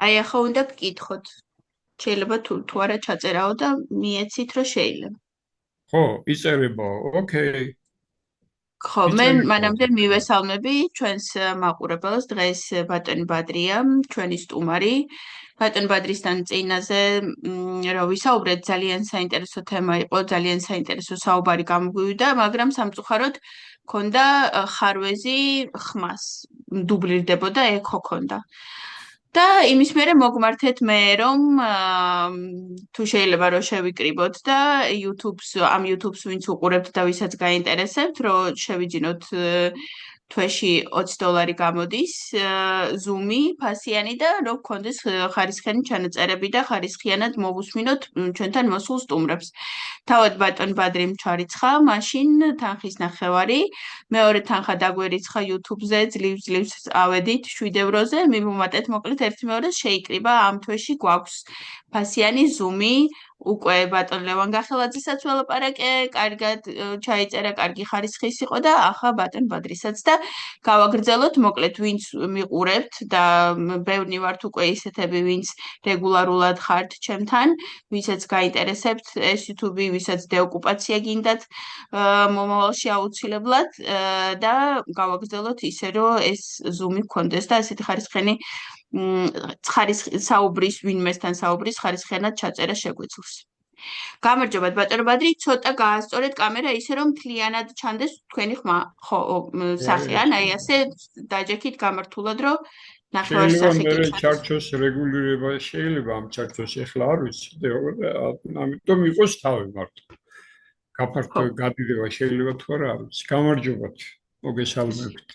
აი ახლა უნდა გკითხოთ. შეიძლება თუ არა ჩაწერაო და მიეცით რომ შეიძლება. ხო, იწერებაო. ოკეი. ხო, მე იწერებაო. მანამდე მივესალმები ჩვენს მაყურებელს. დღეს ბატონი ბადრია, ჩვენი სტუმარი. ბატონ ბადრისთან წინაზე რა ვისაუბრეთ, ძალიან საინტერესო თემა იყო, ძალიან საინტერესო საუბარი გამოგვივიდა, მაგრამ სამწუხაროდ ქონდა ხარვეზი ხმას, დუბლირდებოდა, ეკო ქონდა. და იმის მერე მოგმართეთ მე რომ თუ შეიძლება რომ შევიკრიბოთ და ამ YouTube-ს ვინც უყურებთ და ვისაც გაინტერესებთ რომ შევიძინოთ თვეში $20 გამოდის Zoom-ი ფასიანი და რომ გქონდეს ხარისხიანი ჩანაწერები და ხარისხიანად მოვუსმინოთ ჩვენთან მოსულ სტუმრებს. თავად ბატონ ბადრიმ ჩარიცხა, მაშინ თანხის ნახევარი, მეორე თანხა დაგვერიცხა YouTube-ზე, ძლივს ავედით 7 ევროზე, მივუმატეთ მოკლედ ერთი მეორეს შეიკრიბა ამ თვეში გვაქვს ფასიანი Zoom-ი, უკვე ბატონ ლევან გახელაძესაც ველაპარაკე, კარგად ჩაიწერა, კარგი ხარისხის იყო და ახლა ბატონ ბადრისაც და გავაგრძელოთ მოკლედ ვინც მიყურებთ და ბევრი ვართ უკვე ისეთები ვინც რეგულარულად ხართ ჩემთან, ვისაც გაინტერესებთ ეს YouTube-ი, ვისაც დეოკუპაცია გინდათ მომავალში აუცილებლად და გავაგრძელოთ ისე რომ ეს Zoom-ი გქონდეს და ესეთი ხარისხიანი საუბრის ვინმესთან საუბრის ხარისხიანად ჩაწერა შეგვეძლოს. გამარჯობათ ბატონო ბადრი, ცოტა გაასწორეთ კამერა ისე რომ მთლიანად ჩანდეს თქვენი ხმა, ხო, სახე, ან აი ასე დაჯექით გამართულად რომ ნახევარ სახე შეიძლება მე ჩარჩოს რეგულირება შეიძლება ამ ჩარჩოს ეხლა არ ვიცი, ამიტომ იყოს თავი მარტო. გაფართო გადიდება შეიძლება თუ არა არ ვიცი. გამარჯობათ, მოგესალმებით.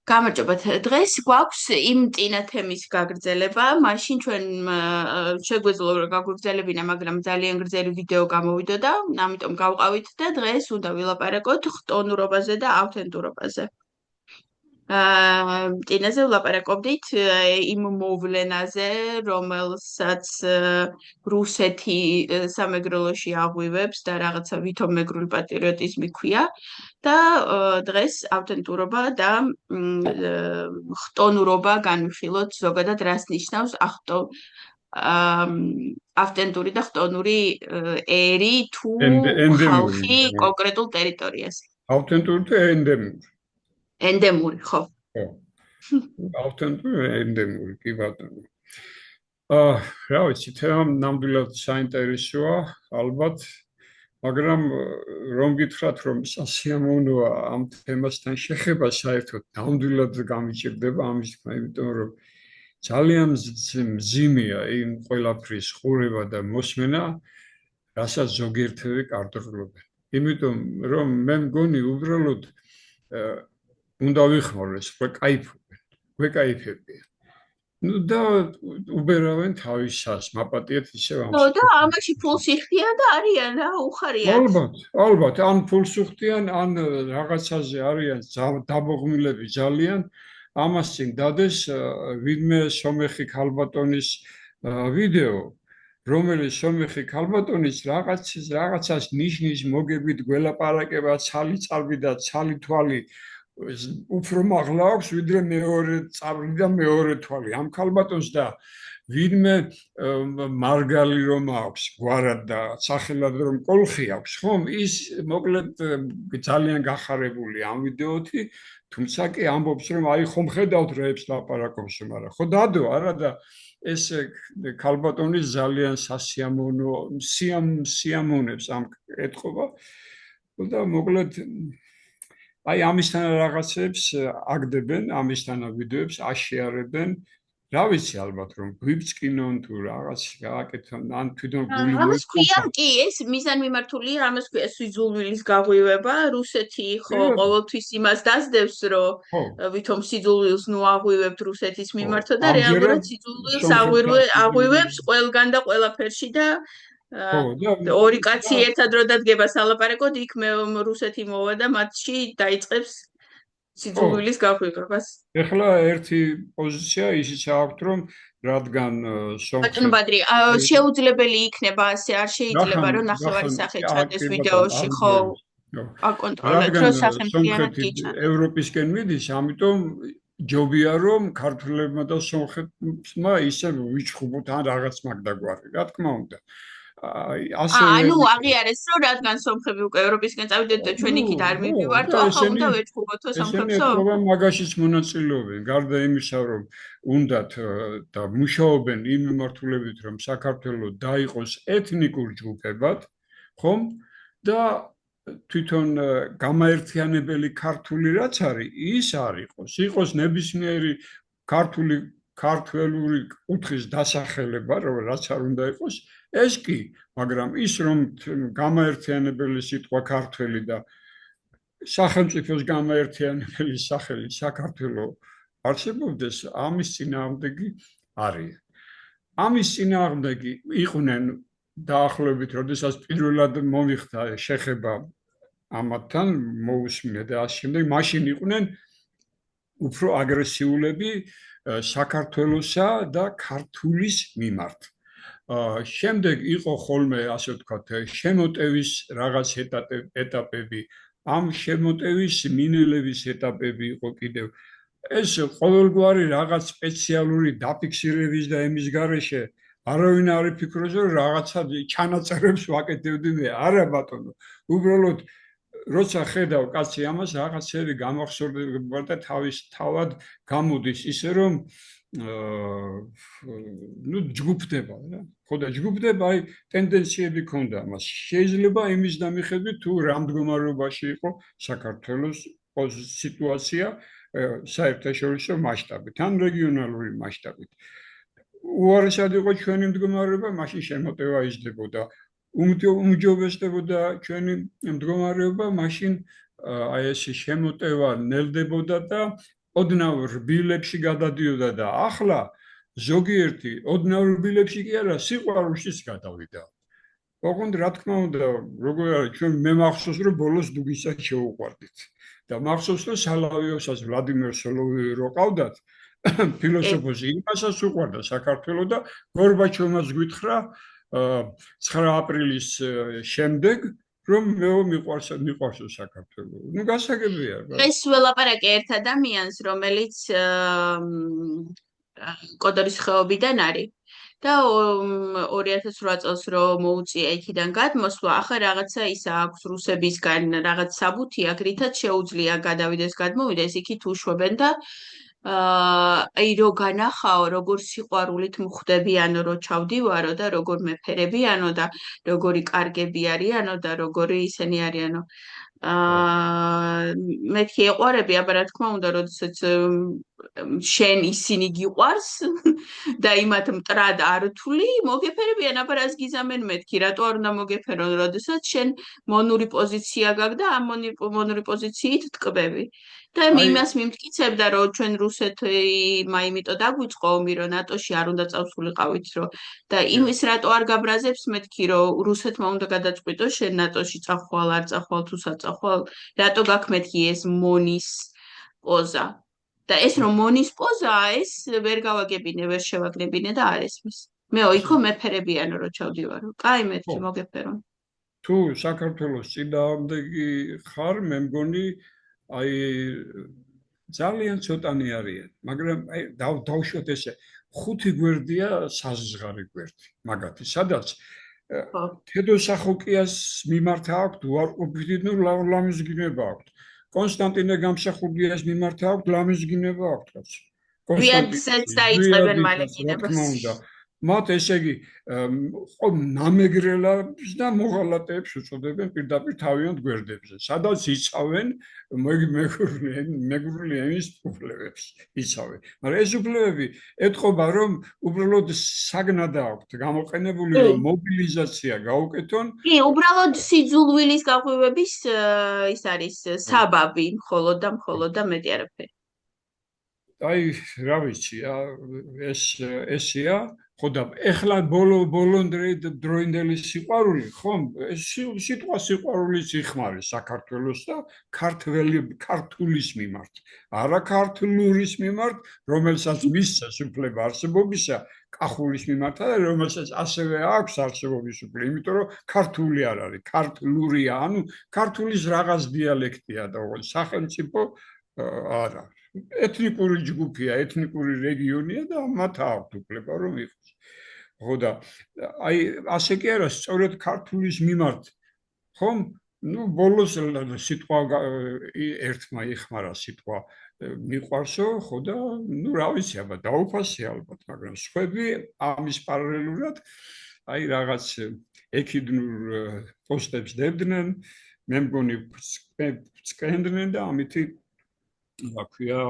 გამარჯობათ. დღეს გვაქვს იმ წინა თემის გაგრძელება, მაშინ ჩვენ შეგვეძლო რომ გაგვიგრძელებინა, მაგრამ ძალიან გრძელი ვიდეო გამოვიდოდა, ამიტომ გავყავით და დღეს უნდა ვილაპარაკოთ ხტონურობაზე და ავთენტურობაზე. წინაზე ვლაპარაკობდით იმ მოვლენაზე, რომელსაც რუსეთი სამეგრელოში აღვივებს და რაღაცა ვითომ მეგრული პატრიოტიზმი ქვია და დღეს ავთენტურობა და ხტონურობა განვიხილოთ ზოგადად რას ნიშნავს ავთენტური და ხტონური ერი თუ ხალხი კონკრეტულ ტერიტორიაზე. ავთენტური და ენდემური. ენდემური, ხო. ხო. ავთენტური ენდემური, კი ბატონო. რა ვიცი, თემა ნამდვილად საინტერესოა, ალბათ, მაგრამ რომ გითხრათ, რომ სასიამოვნოა ამ თემასთან შეხება, საერთოდ ნამდვილად გამიჭირდება ამის თქმა, იმიტომ რომ ძალიან მძიმეა იმ ყველაფრის ყურება და მოსმენა, რასაც ზოგიერთები კარდრულობენ. იმიტომ რომ მე მგონი უბრალოდ უნდა ვიხმაროს, ვეკაიფებენ, ვეკაიფებიან. და უბერავენ თავისას, მაპატიეთ ისევ ამ. ხო, და ამაში ფულს იხდიან და არიან რა, უხარიათ. ალბათ, ან ფულს უხდიან, ან რაღაცაზე არიან დაბოღმილები ძალიან. ამას წინ დადეს ვინმე სომეხი ქალბატონის ვიდეო, რომელიც სომეხი ქალბატონის რაღაცას ნიშნის მოგებით გველაპარაკება ცალი წალბი და ცალი თვალი უფრო მაღლა აქვს, ვიდრე მეორე წაბრი და მეორე თვალი. ამ ქალბატონს და ვინმე მარგალი რომ აქვს, გვარად და სახელად რომ კოლხი აქვს, ხომ? ის მოკლედ ძალიან გახარებული ამ ვიდეოთი, თუმცა კი ამბობს რომ აი ხომ ხედავთ რეებს ლაპარაკობს, მაგრამ ხო დადო, არა და ეს ქალბატონის ძალიან სასიამოვნო სიამოვნებს ამ ეთყობა და მოკლედ აი ამისთან რაღაცებს აგდებენ, ამისთან ვიდეოებს აშეარებენ. რა ვიცი ალბათ რომ გვიბწკინონ თუ რაღაც გააკეთონ, ან თვითონ გული ამას ქვია კი, ეს მიზანმიმართულია, ამას ქვია სიძულვილის გაღვივება. რუსეთი ხო ყოველთვის იმას დასდევს, რომ ვითომ სიძულვილს ნუ აღვივებთ რუსეთის მიმართო და რეალურად სიძულვილს აღვივებს ყველგან და ყველაფერში და ორი კაცი ერთად რო დადგება სალაპარაკოდ, იქ მე რუსეთი მოვა და მათში დაიწყებს სიძულვილის გაღვივებას. ეხლა ერთი პოზიცია ისიც აქვს, რომ რადგან ბატონო ბადრი, შეუძლებელი იქნება ასე, არ შეიძლება რომ ნახევარი სახე ჩადეს ვიდეოში, ხო? აკონტროლეთ, რომ სახელმწიფო ევროპისკენ მიდის, ამიტომ ჯობია რომ ქართველებმა და სომხებმა ისე ვიჩხუბოთ ან რაღაც მაგდაგვარი, რა თქმა უნდა. ასევე ანუ აღიარეს რომ რადგან სომხები უკვე ევროპისკენ წავიდეთ და ჩვენ იქით არ მივდივართო, და ახლა უნდა ვეჭხუბოთო ესენი სომხებსო? ეთქობა მაგაშიც მონაწილეობენ, გარდა იმისა, რომ უნდათ და მუშაობენ იმ მიმართულებით, რომ საქართველოს დაიყოს ეთნიკურ ჯგუფებად, ხომ? და თვითონ გამაერთიანებელი ქართული რაც არის, ის არ იყოს ნებისმიერი ქართველური კუთხის დასახელება, რაც არ უნდა იყოს, ეს კი, მაგრამ ის რომ გამაერთიანებელი სიტყვა ქართველი და სახელმწიფოს გამაერთიანებელი სახელი საქართველოს არსებობდეს, ამის წინააღმდეგი არიან. ამის წინააღმდეგი იყვნენ დაახლოებით, როდესაც პირველად მომიხდა შეხება ამათთან, მოусმინე და ამ შემდეგ მაშინ იყვნენ უფრო აგრესიულები საქართველოსა და ქართულის მიმართ. შემდეგ იყო ხოლმე, ასე ვთქვათ, შემოტევის რაღაც ეტაპები, ამ შემოტევის მინელების ეტაპები იყო კიდევ. ეს ყოველგვარი რაღაც სპეციალური დაფიქსირების და ემის გარეშე არავინ არ იფიქროს, რომ რაღაცა ჩანაწერებს ვაკეთებდი. არა ბატონო, უბრალოდ როცა ხედავ კაცი ამას რაღაცები გამახსოვდება და თავად გამოდის ისე რომ ჯგუფდება რა. ხო და ჯგუფდება, აი ტენდენციები ქონდა მას. შეიძლება იმის დამიხედვით თუ რა მდგომარეობაში იყო საქართველოს სიტუაცია საერთაშორისო მასშტაბით ან რეგიონალური მასშტაბით. უარესად იყო ჩვენი მდგომარეობა, მაშინ შემოტევა იზრდებოდა. უმჯობესდებოდა ჩვენი მდგომარეობა, მაშინ აი ეს შემოტევა ნელდებოდა და ოდნავ რბილებში გადადიოდა და ახლა ზოგიერთი ოდნავ რბილებში კი არა, სიყვარულშიც გადავიდა. ოღონდ რა თქმა უნდა, როგორ არის, ჩვენ მე მახსოვს რომ ბოლოს დუგისაც შეუყვარდით და მახსოვს რომ სალავიოსაც ვლადიმერ სოლოვიოვი რო ყავდათ, ფილოსოფოსი იმასაც უყვარდა საქართველოს და გორბაჩოვმაც გვითხრა 9 აპრილის შემდეგ რომ მე მიყვარსო საქართველოს. ნუ გასაგებია. ეს ველაპარაკე ერთ ადამიანს, რომელიც კოდორის ხეობიდან არის და 2008 წელს რომ მოუწია იქიდან გადმოსვლა, ახლა რაღაცა ისა აქვს რუსებისგან რაღაც საბუთი აქვს, რითაც შეუძლია გადავიდეს, გადმოვიდეს, იქით უშვებენ და აი რო განახაო, როგორ სიყვარულით მხვდებიანო, რო ჩავდივარო და როგორ მეფერებიანო და როგორი კარგები არიანო და როგორი ისენი არიანო. მეთქი ეყვარები, აბა რა თქმა უნდა, როდესაც შენ ისინი გიყვარს და იმათ მტრად არ თვლი, მოგეფერებიან, აბა რას გიზამენ მეთქი, რატო არ უნდა მოგეფერონ, როდესაც შენ მონური პოზიცია გაქვს და ამ მონური პოზიციით ტკბები. და იმას მიმტკიცებდა, რომ ჩვენ რუსეთმა იმიტომ დაგვიწყო ომი, რომ ნატოში არ უნდა წავსულიყავით, რომ და იმის რატო არ გაბრაზებს მეთქი, რომ რუსეთმა უნდა გადაწყვიტოს შენ ნატოში წახვალ, არ წახვალ, თუ საწახვალ, რატო გაქვს მეთქი ეს მონის პოზა. და ეს რომ მონის პოზაა, ეს ვერ გავაგებინე, ვერ შევაგნებინე და არ ესმის. მეო იქო მეფერებიანო რო ჩავდივარო. კაი მეთქი მოგეფერონ. თუ საქართველოს წინააღმდეგი ხარ, მე მგონი აი ძალიან ცოტანი არიან, მაგრამ აი დავუშვათ ესე 5 გვერდია საზღარი გვერდი, მაგათი, სადაც თედო სახოკიას მიმართ აქვს უარყოფითი ლამის გინება აქვს. კონსტანტინე გამსახურდიას მიმართ აქვს ლამის გინება აქვს. ვიაცეც დაიწყებენ მალეგინებას. მათ ესე იგი ნამეგრელებს და მოღალატეებს უწოდებენ პირდაპირ თავიანთ გვერდებზე, სადაც იცავენ მეგრული ენის უფლებებს იცავენ. მაგრამ ეს უფლებები ეთყობა, რომ უბრალოდ საგნად აქვთ გამოყენებული, რომ მობილიზაცია გაუკეთონ. კი, უბრალოდ სიძულვილის გაღვივების ის არის საბაბი, მხოლოდ და მეტი არაფერი. აი, რა ვიცი, ესია ხო და ეხლა ბოლონდროინდელი სიყვარული, ხომ? სიტყვა სიყვარულიც იხმარეს საქართველოს და ქართულის მიმართ. არა ქართლურის მიმართ, რომელსაც მისცეს უფლება არსებობისა, კახულის მიმართ და რომელსაც ასევე აქვს არსებობის უფლება, იმიტომ რომ ქართული არ არის, ქართლურია, ანუ ქართულის რაღაც დიალექტია და სახელმწიფო არა. ეთნიკური ჯგუფია, ეთნიკური რეგიონია და მათ აქვთ უფლება რომ იყოს. ხო და აი ასე კი არა, სწორედ ქართულის მიმართ ხომ ну ბოლოს სიტყვა ერთმა იხმარა სიტყვა მიყვარსო ხო და ну რა ვიცი აბა დაუფასე ალბათ მაგრამ სხვები ამის პარალელურად აი რაღაც ექიდნურ პოსტებს დებდნენ მე მგონი წკენდნენ და ამითი რა ქვია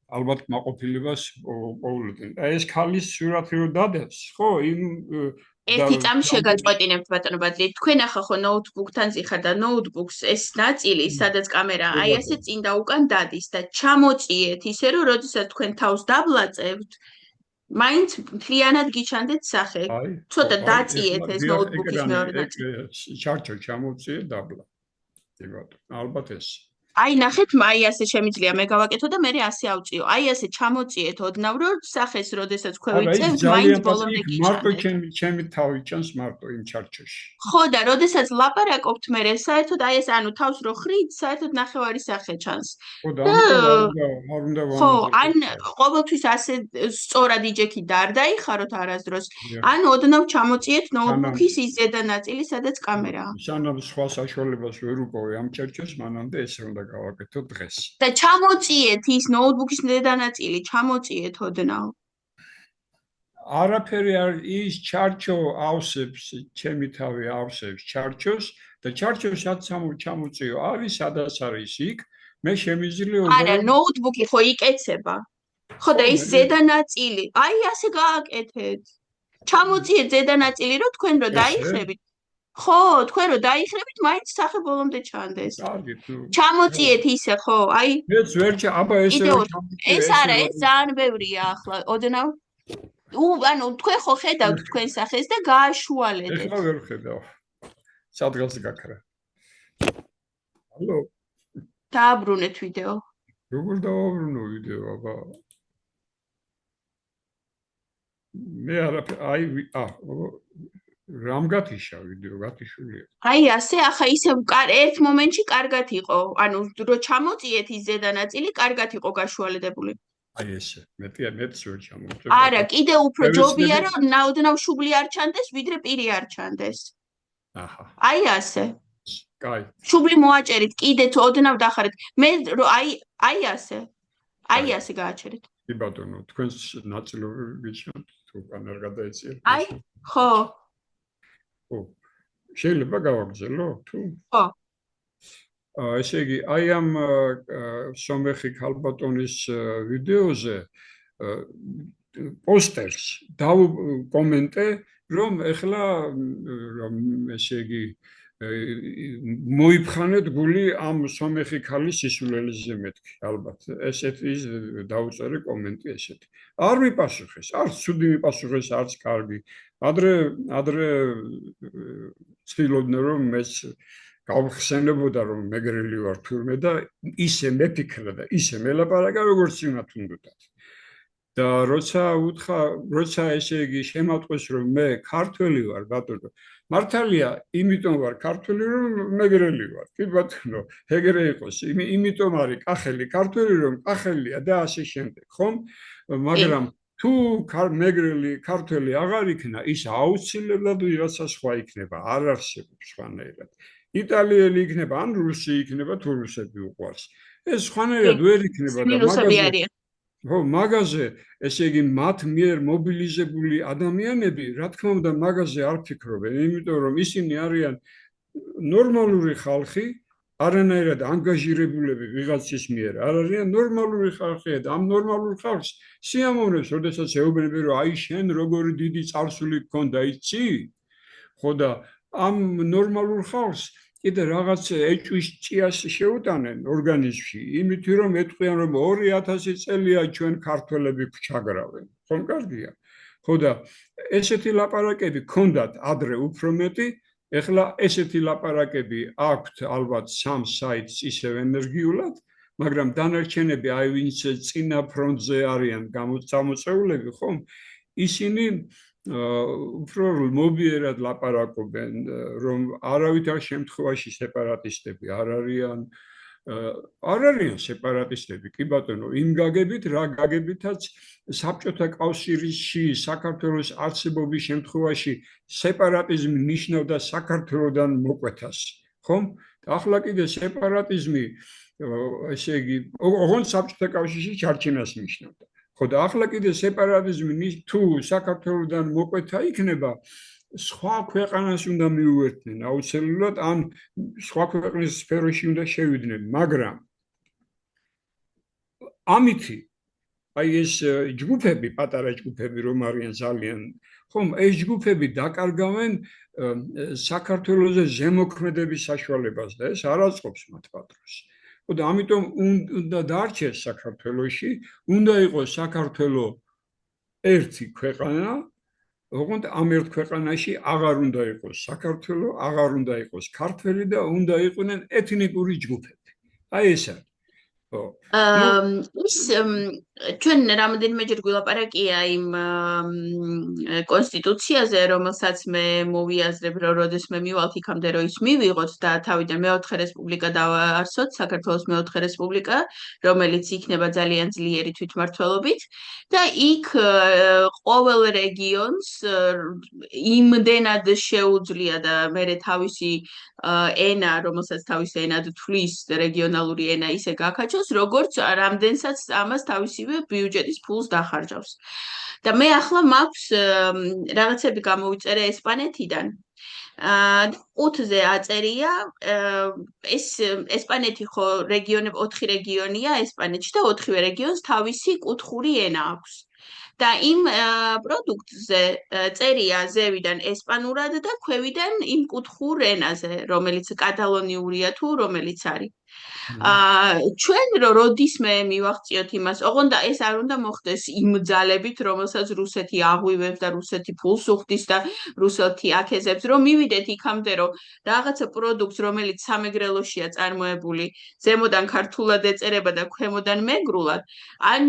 ალბათ მაყოფილებას პოულობდნენ და ეს ქალის სურათი რო დადევს ხო იმ ერთი წამი შეგაწყვეტინებთ ბატონო ბადრი თქვენ ახლა ხო ნოუთბუქთან ზიხარ და ნოუთბუქს ეს ნაწილი სადაც კამერა აი ასე წინ და უკან დადის და ჩამოწიეთ ისე რომ როდესაც თქვენ თავს დაბლაწებთ მაინც მთლიანად გიჩანდეთ სახე ცოტა დაწიეთ ეს ნოუთბუქის მეორე ნაწილი ჩარჩო ჩამოწიე დაბლა კი ბატონო ალბათ ეს აი ნახეთ აი ასე შემიძლია მე გავაკეთო და მე ასე ავწიო აი ასე ჩამოწიეთ ოდნავ რომ სახეს როდესაც ქვევიწევთ მაინც ბოლომდე გიჩანდეთ მარტო ჩემი თავი ჩანს მარტო იმ ჩარჩოში ხო და როდესაც ლაპარაკობთ მე საერთოდ აი ეს ანუ თავს რო ხრით საერთოდ ნახევარი სახე ჩანს ხო და არ უნდა ხო ან ყოველთვის ასე სწორად იჯექი და არ დაიხაროთ არასდროს ან ოდნავ ჩამოწიეთ ნოუთბუქის ის ზედა ნაწილი სადაც კამერაა სანამ სხვა საშუალებას ვერ უყოვე ამ ჩარჩოს მანამდე ესე უნდა გავაკეთო დღეს. და ჩამოწიეთ ის ნოუთბუქის დედანაწილი, ჩამოწიეთ ოდნავ. არაფერი არ ის ჩარჩო ავსებს, ჩემი თავი ავსებს ჩარჩოს და ჩარჩოსაც ჩამოწიო. არის სადაც არის იქ, მე შემიძლია არა, ნოუთბუქი ხო იკეცება. ხო და ის ზედანაწილი, აი ასე გააკეთეთ. ჩამოწიეთ ზედანაწილი, რომ თქვენ რო დაიხრებით. ხო, თქვენ რო დაიხრებით, მაინც სახე ბოლომდე ჩანდეს. ჩამოწიეთ ისე, ხო, აი. მეც ვერ აბა ესე ეს არა, ეს ძალიან ბევრია ახლა, ოდნავ. ანუ თქვენ ხო ხედავთ თქვენ სახეს და გააშუალეთ. ეხლა ვერ ხედავ. სადღაც გაქრა. ალო. დააბრუნეთ ვიდეო. როგორ დავაბრუნო ვიდეო, აბა? მე აი რამ გათიშა ვიდეო გათიშულია აი ასე ახლა ისე ერთ მომენტში კარგად იყო ანუ რო ჩამოწიეთ ის ზედანაწილი კარგად იყო გაშუალედებული აი ესე მეტიც ვერ ჩამოწევ არა კიდე უფრო ჯობია რომ ნაოდნავ შუბლი არ ჩანდეს ვიდრე პირი არ ჩანდეს აჰა აი ასე კაი შუბლი მოაჭერით კიდეც ოდნავ დახარეთ მე აი ასე გააჩერეთ კი ბატონო თქვენს ნაწილობრივ გიჩვენთ თუ კან არ გადაეციეთ აი ხო ხო შეიძლება გავაგზელო თუ ხო ესე იგი აი ამ სომეხი ქალბატონის ვიდეოზე პოსტერს დავკომენტე რომ ეხლა ესე იგი მოიფხანეთ გული ამ სომეხი ქალის სისულელეზე მეთქი ალბათ ესეთი დაუწერე კომენტი ესეთი არ მიპასუხეს არც ცუდი მიპასუხეს არც კარგი ადრე ცდილობდნენ რომ მეც გავხსენებოდა რომ მეგრელი ვარ თურმე და ისე მეფიქრა და ისე მელაპარაკა როგორც იმათ უნდათ და როცა ესე იგი შემატყვის რომ მე ქართველი ვარ ბატონო მართალია იმიტომ ვარ ქართველი რომ მეგრელი ვარ კი ბატონო ეგრე იყოს იმიტომ არის კახელი ქართველი რომ კახელია და ასე შემდეგ ხომ მაგრამ თუ მეგრელი ქართველი აღარ იქნა ის აუცილებლად ვიღაცა სხვა იქნება არ არსებობს სხვანაირად იტალიელი იქნება ან რუსი იქნება თუ რუსები უყვარს ეს სხვანაირად ვერ იქნება და მაგაზე ესე იგი მათ მიერ მობილიზებული ადამიანები რა თქმა უნდა მაგაზე არ ფიქრობენ იმიტომ რომ ისინი არიან ნორმალური ხალხი არანაირად ანგაჟირებულები ვიღაცის მიერ არ არიან ნორმალური ხალხი და ამ ნორმალურ ხალხს სიამოვნებს როდესაც ეუბნები რომ აი შენ როგორი დიდი წარსული გქონდა იცი ხო და ამ ნორმალურ ხალხს კიდე რაღაც ეჭვის ჭიას შეუტანენ ორგანიზმში იმითი რომ ეტყვიან რომ 2000 წელია ჩვენ ქართველები გვჩაგრავენ ხომ კარგია ხო და ესეთი ლაპარაკები ქონდათ ადრე უფრო მეტი ეხლა ესეთი ლაპარაკები აქვთ ალბათ სამ საიტს ისევ ენერგიულად მაგრამ დანარჩენები აი ვინც წინა ფრონტზე არიან გამოწეულები ხომ ისინი უფრო მობიერად ლაპარაკობენ რომ არავითარ შემთხვევაში სეპარატისტები არ არიან არ არიან სეპარატისტები, კი ბატონო, იმ გაგებით, რა გაგებითაც საბჭოთა კავშირში საქართველოს არსებობის შემთხვევაში სეპარატიზმი ნიშნავდა საქართველოსთან მოკვეთას, ხომ? ახლა კიდე სეპარატიზმი, ესე იგი, ოღონდ საბჭოთა კავშირში ჩარჩენას ნიშნავდა. ხო და ახლა კიდე სეპარატიზმი თუ საქართველოსთან მოკვეთა იქნება, სხვა ქვეყანას უნდა მიუერთდნენ აუცილებლად, ან სხვა ქვეყნის სფეროში უნდა შევიდნენ, მაგრამ ამითი აი ეს ჯგუფები, პატარა ჯგუფები რომ არიან ძალიან, ხომ, ეს ჯგუფები დაკარგავენ საქართველოს ზემოქმედების საშუალებას და ეს არ აწყობს მათ პატრონს. ხო და ამიტომ უნდა დარჩეს საქართველოში, უნდა იყოს საქართველოს ერთი ქვეყანა, ოღონდ ამ ერთ ქვეყანაში აღარ უნდა იყოს საქართველოს, აღარ უნდა იყოს ქართველი და უნდა იყვნენ ეთნიკური ჯგუფები. აი ეს არის. ის ჩვენ რამდენიმეჯერ გვილაპარაკია იმ კონსტიტუციაზე, რომელსაც მე მოვიაზრებ, რომ როდესაც მე მივალთ იქამდე, რომ ის მივიღოთ და თავიდან მეოთხე რესპუბლიკა დავაარსოთ, საქართველოს მეოთხე რესპუბლიკა, რომელიც იქნება ძალიან ძლიერი თვითმმართველობით და იქ ყოველ რეგიონს იმდენად შეუძლია და მე თავისი ენა, რომელსაც თავის ენად თვლის რეგიონალური ენა ისე გაქაჩოს, როგორც რამდენსაც ამას თავისივე ბიუჯეტის ფულს დახარჯავს. და მე ახლა მაქვს რაღაცები გამოვიწერე ესპანეთიდან. 5-ზე აწერია, ეს ესპანეთი ხო რეგიონები 4 რეგიონია ესპანეთში და 4-ვე რეგიონს თავისი კუთხური ენა აქვს. და იმ პროდუქტზე წერია ზევიდან ესპანურად და ქვევიდან იმ კუთხურ ენაზე, რომელიც კატალონიურია თუ რომელიც არის. ჩვენ როდისმე მივახციოთ იმას, ოღონდ ეს არ უნდა მოხდეს იმ ძალებით, რომელსაც რუსეთი აღვივებს და რუსეთი ფულს უხდის და რუსეთი აკეზებს, რომ მივიდეთ იქამდე, რომ რაღაცა პროდუქტს, რომელიც სამეგრელოშია წარმოებული, ზემოდან ქართულად ეწერება და ქვემოდან მეგრულად, ან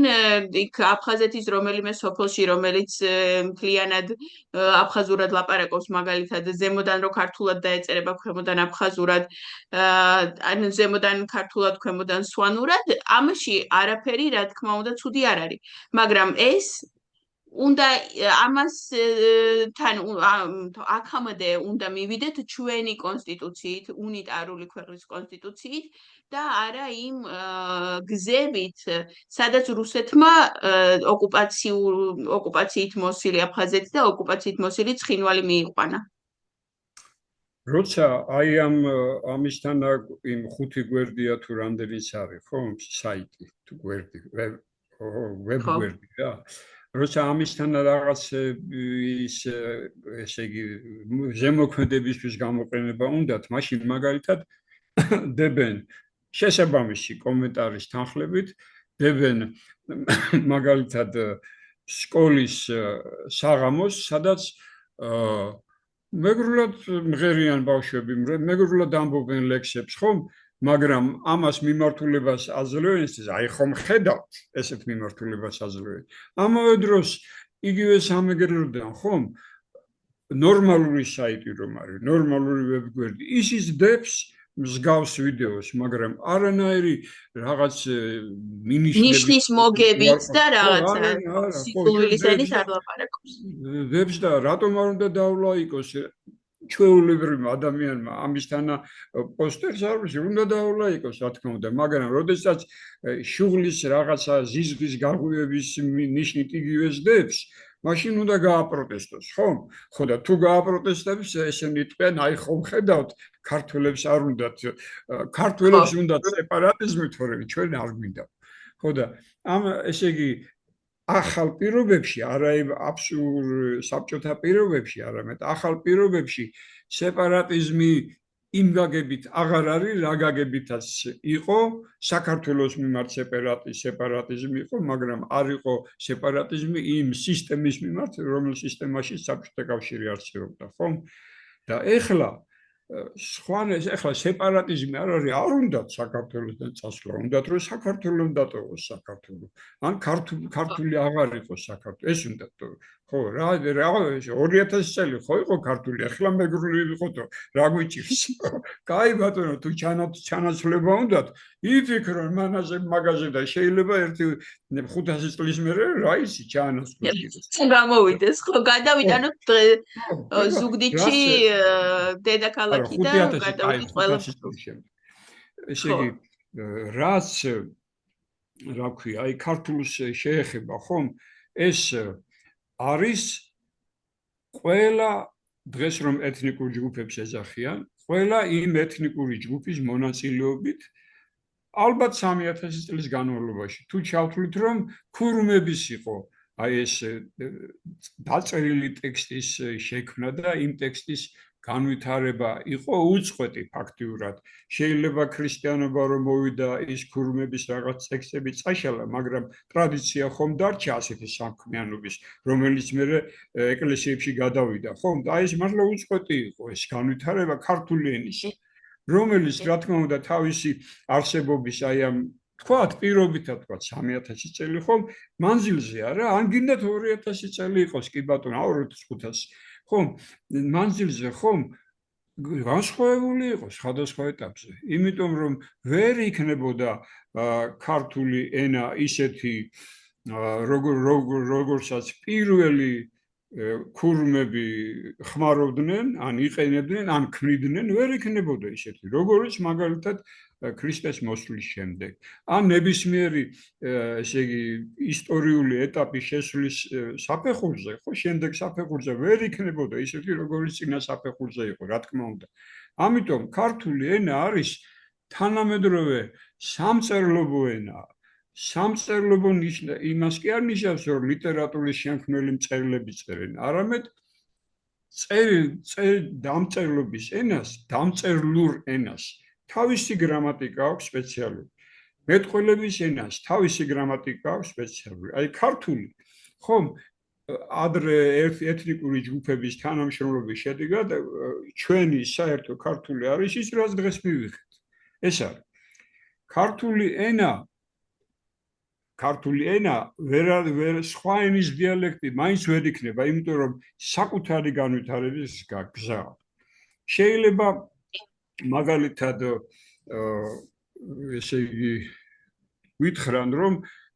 იქ აფხაზეთის რომელიმე სოფელში, რომელიც მთლიანად აფხაზურად ლაპარაკობს, მაგალითად, ზემოდან რო ქართულად დაეწერება, ქვემოდან აფხაზურად, ან ზემოდან ქართულად, ქვემოდან სვანურად, ამაში არაფერი, რა თქმა უნდა, ცუდი არ არის. მაგრამ ეს უნდა ამას თან აქამდე უნდა მივიდეთ ჩვენი კონსტიტუციით, უნიტარული ქვეყნის კონსტიტუციით და არა იმ გზებით, სადაც რუსეთმა ოკუპაციით მოსილი აფხაზეთი და ოკუპაციით მოსილი ცხინვალი მიიყვანა. როცა აი ამისთან იმ 5 გვერდია თუ რამდენიც არის, ხო, საიტი თუ გვერდი, ვებ გვერდი რა. როცა ამისთან რაღაც ის ესე იგი ზემოქმედებისთვის გამოყენება უნდათ, მაშინ მაგალითად დებენ შესაბამისი კომენტარის თანხლებით, დებენ მაგალითად სკოლის საღამოს, სადაც მეგრულად მღერიან ბავშვები, მეგრულად ამბობენ ლექსებს, ხომ? მაგრამ ამას მიმართულებას აძლევენ, აი ხომ ხედავთ, ესეთ მიმართულებას აძლევენ. ამავე დროს იგივე სამეგრელოდან, ხომ? ნორმალური საიტი რომ არის, ნორმალური ვებგვერდი, ის დებს მსგავს ვიდეოს, მაგრამ არანაირი რაღაც ნიშნის მოგებით და რაღაცა სიკვდილის ენის არ ლაპარაკობს. დებს და რატომ არ უნდა დაულაიკოს ჩვეულებრივ ადამიანმა ამისთან პოსტერს არ უნდა დაულაიკოს, რა თქმა უნდა, მაგრამ როდესაც შუღლის რაღაცა ზიზღის გაღვივების ნიშნით იგივეს დებს, მაშინ უნდა გააპროტესტოს, ხომ? ხო და თუ გააპროტესტებს, ესენი თქვენ, აი ხომ ხედავთ, ქართველებს არ უნდათ, ქართველებს უნდათ სეპარატიზმი, თორემ ჩვენ არ გვინდა. ხო და ესე იგი ახალ პირობებში, არა აბსურდ საბჭოთა პირობებში, არამედ ახალ პირობებში სეპარატიზმი იმ გაგებით აღარ არის, რა გაგებითაც იყო, საქართველოს მიმართ სეპარატიზმი იყო, მაგრამ არ იყო სეპარატიზმი იმ სისტემის მიმართ, რომელ სისტემაში საბჭოთა კავშირი არსებობდა, ხომ? და ეხლა სეპარატიზმი არ არის, არ უნდათ საქართველოსთან წასვლა, უნდათ რომ საქართველოს დატოვოს საქართველო. ან ქართული აღარ იყოს საქართველო, ეს უნდათ, ხო, რა 2000 წელი ხო იყო ქართული, ახლა მეგრული ვიყოთ, რა გვიჭირს? კაი ბატონო, თუ ჩანაცვლება უნდათ, იფიქრო მაღაზია და შეიძლება ერთი 500 წლის მერე რა იცი ჩაანაცვლოს. გამოვიდეს, ხო, გადავიტანოთ ზუგდიდში დედაქალაქი და გადავიდეთ ყველა. 500 წლის შემდეგ. ესე იგი, რაც რა ქვია, აი ქართულს შეეხება, ხომ? ეს არის ყველა დღეს რომ ეთნიკურ ჯგუფებს ეძახიან, ყველა იმ ეთნიკური ჯგუფის მონაწილეობით ალბათ 3000 წლის განმავლობაში. თუ ჩავთვლით რომ ქურუმების იყო აი ეს დაწერილი ტექსტის შექმნა და იმ ტექსტის განვითარება იყო უწყვეტი ფაქტიურად. შეიძლება ქრისტიანობა რომ მოვიდა ის ქურუმების რაღაც ტექსტები წაშალა, მაგრამ ტრადიცია ხომ დარჩა ასეთი სამქმიანობის, რომელიც მერე ეკლესიებში გადავიდა, ხომ? და ეს მართლა უწყვეტი იყო ეს განვითარება ქართული ენის, რომელიც რა თქმა უნდა თავისი არსებობის აი ამ თქვათ პირობითად თქვათ 3000 წელი ხომ მანძილზე არა, ან გინდათ 2000 წელი იყოს, კი ბატონო, 2500 ხომ მანძილზე ხომ განსხვავებული იყო სხვადასხვა ეტაპზე, იმიტომ რომ ვერ იქნებოდა ქართული ენა ისეთი როგორცაც პირველი ქურუმები ხმარობდნენ, ან იყენებდნენ, ან ქმნიდნენ, ვერ იქნებოდა ისეთი, როგორც მაგალითად ქრისტეს მოსვლის შემდეგ. ან ნებისმიერი ესე იგი ისტორიული ეტაპის შესვლის საფეხურზე, ხო, შემდეგ საფეხურზე ვერ იქნებოდა ისეთი, როგორც წინა საფეხურზე იყო, რა თქმა უნდა. ამიტომ ქართული ენა არის თანამედროვე სამწერლობო ენაა. სამწერლობო იმას კი არ ნიშნავს, რომ ლიტერატურის შემქმნელი მწერლები წერენ, არამედ დამწერლობის ენას, დამწერლურ ენას თავისი გრამატიკა აქვს სპეციალური. მეტყველების ენას თავისი გრამატიკა აქვს სპეციალური. აი ქართული, ხომ, ადრე ეთნიკური ჯგუფების თანამშრომლობის შედეგად ჩვენი საერთო ქართული არის ის, რაც დღეს მივიღეთ. ეს არის ქართული ენა ვერ სხვა ენის დიალექტი მაინც ვერ იქნება, იმიტომ რომ საკუთარი განვითარების გზა. შეიძლება მაგალითად ესე იგი ვითხრან რომ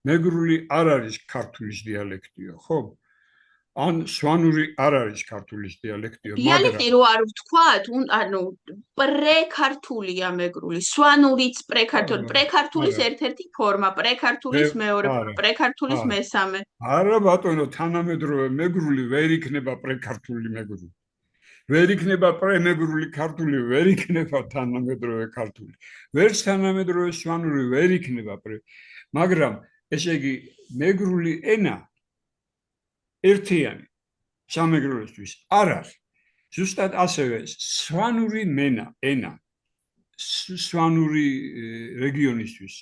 მეგრული არ არის ქართულის დიალექტიო, ხო? ან სვანური არ არის ქართულის დიალექტიო, მაგრამ დიალექტი რო არ ვთქვათ, ანუ პრექართულია მეგრული, სვანურიც პრექართული, პრექართულის ერთ-ერთი ფორმა, პრექართულის მეორე ფორმა, პრექართულის მესამე. არა ბატონო, თანამედროვე მეგრული ვერ იქნება პრექართული მეგრული. ვერ იქნება პრემეგრული ქართული, ვერ იქნება თანამედროვე ქართული. ვერც თანამედროვე სვანური ვერ იქნება მაგრამ ესე იგი მეგრული ენა ერთიანი სამეგრელოსთვის არ არის. ზუსტად ასევე სვანური ენა სვანური რეგიონისთვის,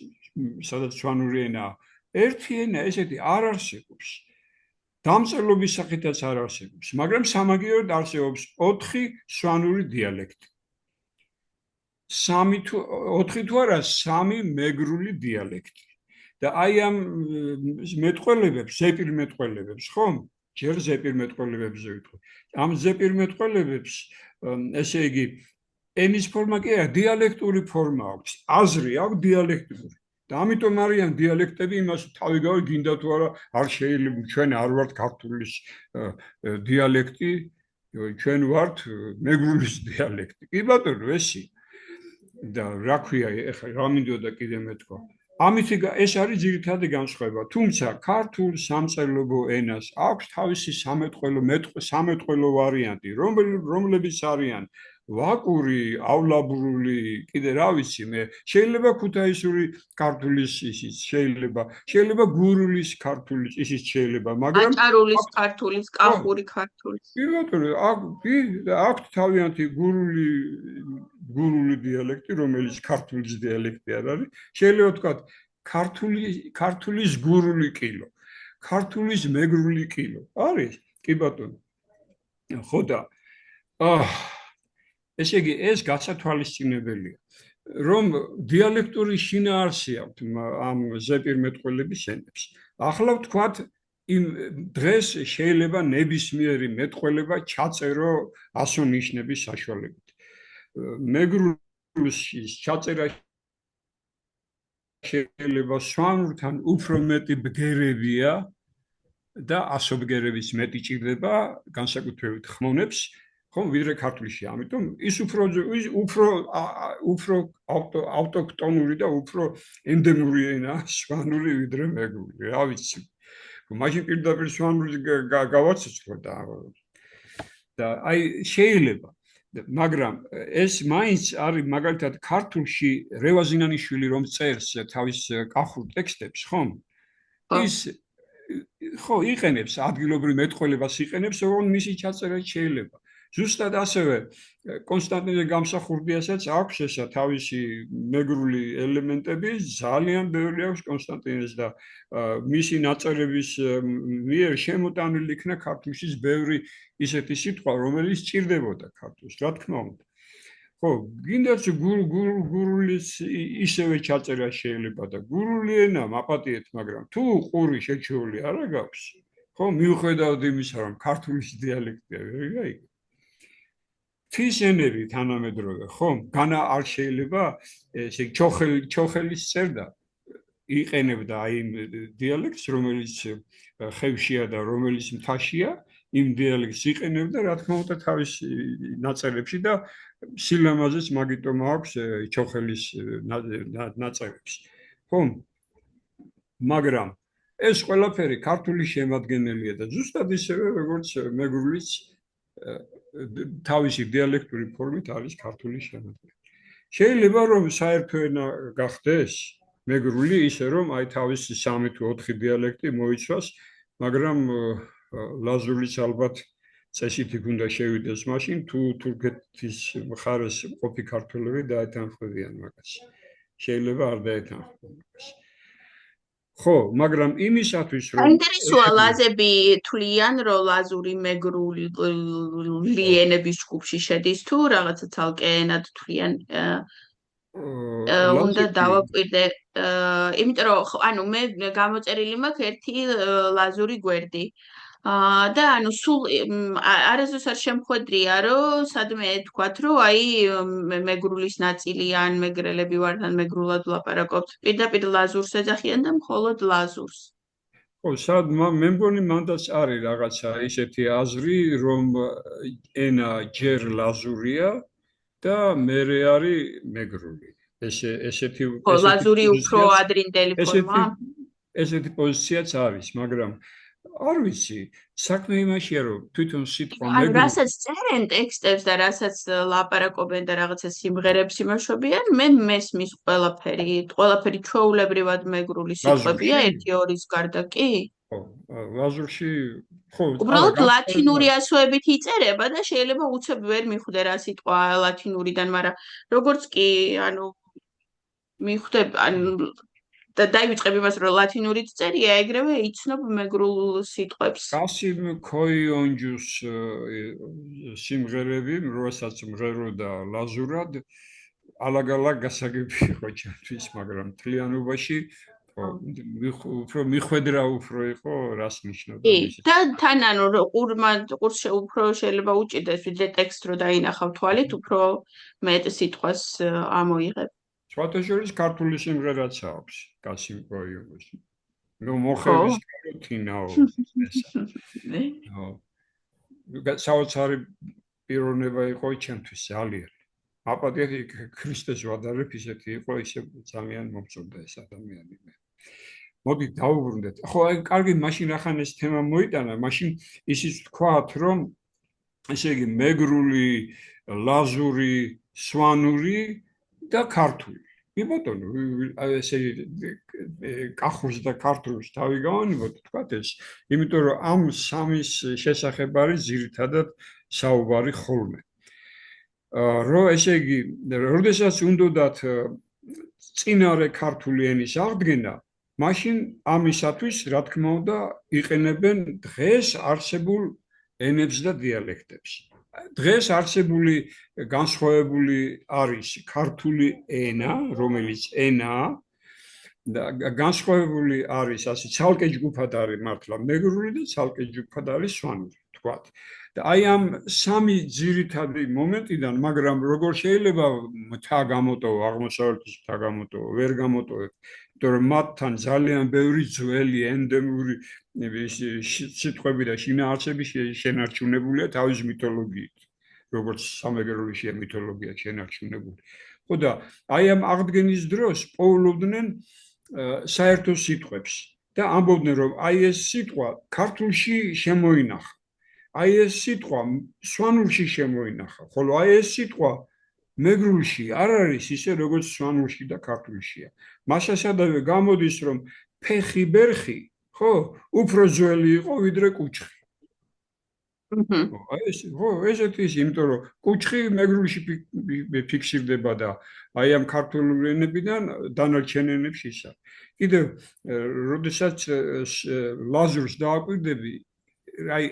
სადაც სვანური ენა ერთი ენა ესეთი არ არსებობს. დამწერლობის სახითაც არ არსებობს, მაგრამ სამაგიეროდ არსებობს 4 სვანური დიალექტი. 4 თუ არა 3 მეგრული დიალექტი. და აი ამ მეტყველებებს, ზეპირ მეტყველებებს, ხომ? ჯერ ზეპირ მეტყველებებზე ვიტყვი. ამ ზეპირ მეტყველებებს, ესე იგი, ენის ფორმა კი არა, დიალექტური ფორმა აქვს, აზრი აქვს დიალექტური. და ამიტომ არიან დიალექტები, იმას თავიგავე გინდა თუ არა, არ შეიძლება ჩვენ არ ვართ ქართულის დიალექტი, ჩვენ ვართ მეგრულის დიალექტი. კი ბატონო, ესე. და რა ქვია, ეხლა რა მინდოდა კიდე მეთქვა. ამით ეს არის ძირითადი განსხვავება. თუმცა ქართულ სამწერლობო ენას აქვს თავისი სამეტყველო ვარიანტი, რომლებიც არიან ვაკური,ავლაბრული, კიდე რა ვიცი მე, შეიძლება ქუთაისური ქართულის ისიც შეიძლება გურულის ქართულის ისიც შეიძლება, მაგრამ აჭარულის ქართულის, კახური ქართულის. კი ბატონო, აქვს თავიანთი გურული დიალექტი, რომელიც ქართულის დიალექტი არ არის. შეიძლება ვთქვათ, ქართულის გურული კილო, ქართულის მეგრული კილო. არის? კი ბატონო. ხო და ესე იგი, ეს გასათვალისწინებელია, რომ დიალექტური შინაარსი აქვს ამ ზეპირ მეტყველების ენებს. ახლა ვთქვათ, იმ დღეს შეიძლება ნებისმიერი მეტყველება ჩაწერო ასონიშნების საშუალებით. მეგრულში ჩაწერა შეიძლება სვანურთან უფრო მეტი ბგერებია და ასობგერების მეტი ჭირდება განსაკუთრებით ხმოვნებს, ხომ, ვიდრე ქართულში. ამიტომ ის უფრო ავტოქტონური და უფრო ენდემური ენაა სვანური ვიდრე მეგრული. რა ვიცი. მაშინ პირდაპირ სვანური გავაცოცხლო და აი შეიძლება, მაგრამ ეს მაინც არის მაგალითად ქართულში რევაზინანიშვილი რომ წერს თავის კახურ ტექსტებს, ხომ? ის ხო იყენებს ადგილობრივ მეტყველებას იყენებს, რომ მისი ჩაწერა შეიძლება. ზუსტად ასევე კონსტანტინე გამსახურდიასაც აქვს ესა თავისი მეგრული ელემენტები, ძალიან ბევრი აქვს კონსტანტინეს და მისი ნაწერების მიერ შემოტანილი იქნა ქართულში ბევრი ისეთი სიტყვა, რომელიც ჭირდებოდა ქართულს, რა თქმა უნდა. ხო, გინდაც გურულის ისევე ჩაწერა შეიძლება და გურული ენა მაპატიეთ, მაგრამ თუ ყური შეჩეული არა გაქვს, ხო, მიუხედავად იმისა, რომ ქართულის დიალექტია, ვერიგაი. თის ენები თანამედროვე, ხო, განა არ შეიძლება, ესე ჩოხელის წერდა იყენებდა აი იმ დიალექტს, რომელიც ხევშია და რომელიც მთაშია, იმ დიალექტს იყენებდა, რა თქმა უნდა, თავის ნაწერებში და სილამაზეც მაგიტომ აქვს ჩოხელის ნაწერებს. ხო? მაგრამ ეს ყველაფერი ქართული შემადგენელია და ზუსტად ისევე, როგორც მეგრულიც თავისი დიალექტური ფორმით არის ქართული შემადგენელი. შეიძლება რომ საერთო ენა გახდეს მეგრული ისე რომ აი თავისი 3 თუ 4 დიალექტი მოიცვას, მაგრამ ლაზურიც ალბათ წესით უნდა შევიდეს მაშინ თუ თურქეთის მხარეს ყოფი ქართველები დაეთანხმებიან მაგას. შეიძლება არ დაეთანხმებიან მაგას. ხო, მაგრამ იმისათვის რომ საინტერესოა ლაზები თვლიან, რომ ლაზური მეგრული ენების ჯგუფში შედის თუ რაღაცა ცალკე ენად თვლიან. უნდა დავაკვირდე, იმიტომ რომ ანუ მე გამოწერილი მაქვს ერთი ლაზური გვერდი. და ანუ სულ არასდროს არ შემხვედრია, რომ სადმე თქვათ, რომ აი მეგრულის ნაწილი ან მეგრელები ვართ ან მეგრულად ვლაპარაკობთ. პირდაპირ ლაზურს ეძახიან და მხოლოდ ლაზურს. ხო, სად მე მგონი მანდაც არის რაღაცა ისეთი აზრი, რომ ენა ჯერ ლაზურია და მერე არის მეგრული. ესეთი ხო, ლაზური უფრო ადრინდელი ფორმაა. ესეთი პოზიციაც არის, მაგრამ არ ვიცი, საქმე იმაშია, რომ თვითონ სიტყვა მეგრული. ანუ რასაც წერენ ტექსტებს და რასაც ლაპარაკობენ და რაღაცა სიმღერებს იმაშობიან, მე მესმის ყველაფერი ჩვეულებრივად მეგრული სიტყვებია, 1-2-ის გარდა კი? ხო, ლაზურში ხო, უბრალოდ ლათინური ასოებით იწერება და შეიძლება უცებ ვერ მიხვდე რა სიტყვა ლათინურიდან, მაგრამ როგორც კი, ანუ მიხვდე, ანუ და დაივიწყებ იმას, რომ ლათინურით წერია, ეგრევე იცნობ მეგრულ სიტყვებს. კასიმ ქოიონჯუს სიმღერები, როასაც მღეროდა ლაზურად, ალაგ-ალაგ გასაგები იყო ჩემთვის, მაგრამ თლიანობაში უფრო მიხვედრა უფრო იყო, რას ნიშნავდა ის. და თან ანუ ყურს უფრო შეიძლება უჭირდეს, ვიდრე ტექსტს რო დაინახავ თვალით, უფრო მეტ სიტყვას ამოიღებ. სხვათა შორის ქართული სიმღერაც აქვს კასიმ ქოიონჯუს. ნუ მოხევის თინაო ესა. ხო. საოცარი პიროვნება იყო ჩემთვის ძალიან. აპატიეთ ქრისტეს ვადარებ ისეთი იყო, ისე ძალიან მომწონდა ეს ადამიანი. მოდი დავუბრუნდეთ. ხო, აი კარგი, მაშინ ახან ეს თემა მოიტანა, მაშინ ისიც თქვათ, რომ ესე იგი მეგრული, ლაზური, სვანური და ქართული. კი ბატონო, ესე კახურს და ქართულს თავი გავანებოთ, თქვათ ეს, იმიტომ რომ ამ სამის შესახებ არის ძირითადად საუბარი ხოლმე. რომ ესე იგი, როდესაც უნდათ წინარე ქართული ენის აღდგენა, მაშინ ამისათვის, რა თქმა უნდა, იყენებენ დღეს არსებულ ენებს და დიალექტებს. დღეს არსებული განსხვავებული არის ქართული ენა, რომელიც ენაა განსხვავებული არის ასე ცალკე ჯგუფად არის მართლა მეგრული და ცალკე ჯგუფად არის სვანური თქვათ და აი ამ სამი ძირითადი მომენტიდან მაგრამ როგორ შეიძლება მთა გამოტოვა აღმოსავლეთის მთა გამოტოვა ვერ გამოტოვებს იმიტომ რომ მათთან ძალიან ბევრი ძველი ენდემური სიტყვები და შინაარსები შენარჩუნებულია თავის მითოლოგიით როგორც სამეგრული მითოლოგია შენარჩუნებული ხო და აი ამ აღდგენის დროს პოულობდნენ საერთო სიტყვებს და ამბობდნენ რომ აი ეს სიტყვა ქართულში შემოინახა აი ეს სიტყვა სვანურში შემოინახა ხოლო აი ეს სიტყვა მეგრულში არ არის ისე როგორც სვანურში და ქართულშია მასასადავე გამოდის რომ ფეხი ბერხი ხო უფრო ძველი იყო ვიდრე კუჩხი ეს ხო ესეთი ის იმიტომ რომ კუჩხი მეგრულში ფიქსირდება და აი ამ ქართული ენებიდან დანარჩენ ენებში ის არის კიდევ როდესაც ლაზურს დააკვირდები აი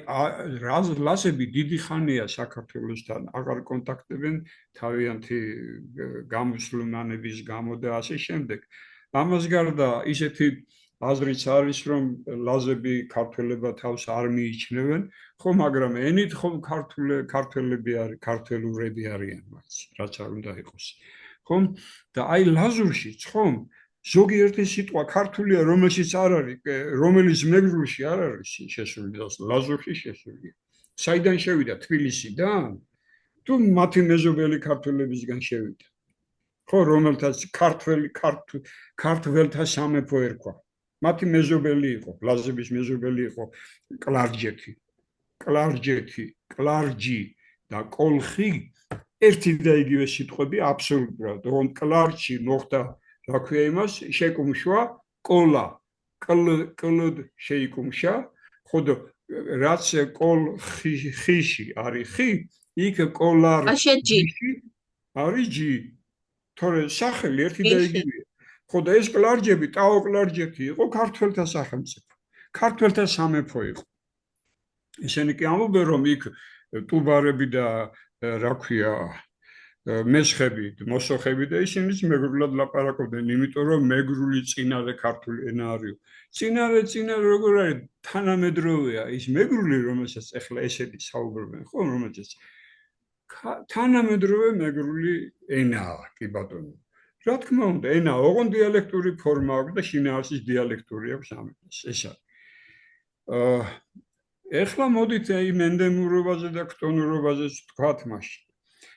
ლაზები დიდი ხანია საქართველოსთან აღარ კონტაქტებენ თავიანთი გამოსვლენების გამო და ასე შემდეგ ამას გარდა ისეთი აზრიც არის რომ ლაზები ქართველებად თავს არ მიიჩნევენ ხო მაგრამ ენით ხომ ქართველები არის ქართველურები არიან მათ რაც არ უნდა იყოს ხომ და აი ლაზურშიც ხომ ზოგიერთი სიტყვა ქართულია რომელშიც არ არის რომელიც მეგრულში არ არის შესული და ლაზურში შესულია საიდან შევიდა თბილისიდან თუ მათი მეზობელი ქართველებისგან შევიდა ხო რომელთაც ქართველთა სამეფო ერქვა მათი მეზობელი იყო ლაზების მეზობელი იყო კლარჯი და კოლხი ერთი და იგივე სიტყვები აბსოლუტურად რომ კლარჯი მოხდა რა ქვია იმას შეკუმშვა კოლა კლოდ შეიკუმშა ხოდო რაც კოლხიში არის ხი იქ კოლარჯი არის ჯი თორე სახელი ერთი და იგივეა ხოდა ეს კლარჯები ტაოკლარჯეთი იყო ქართველთა სახელმწიფო ქართველთა სამეფო იყო ისინი კი ამბობენ რომ იქ ტუბარები და რა ქვია მესხები მოსოხები და ისინიც მეგრულად ლაპარაკობდნენ იმიტომ რომ მეგრული წინარე ქართული ენა არის წინარე როგორ არის თანამედროვეა ის მეგრული რომელსაც ახლა ესეთი საუბრობენ ხო რომელსაც თანამედროვე მეგრული ენაა კი ბატონო რა თქმა უნდა ენა ოღონდ დიალექტური ფორმა აქვს და შინაარსის დიალექტური აქვს ამას ეს არის ეხლა მოდით იმ ენდემურობაზე და ქტონურობაზე ვთქვათ მაშინ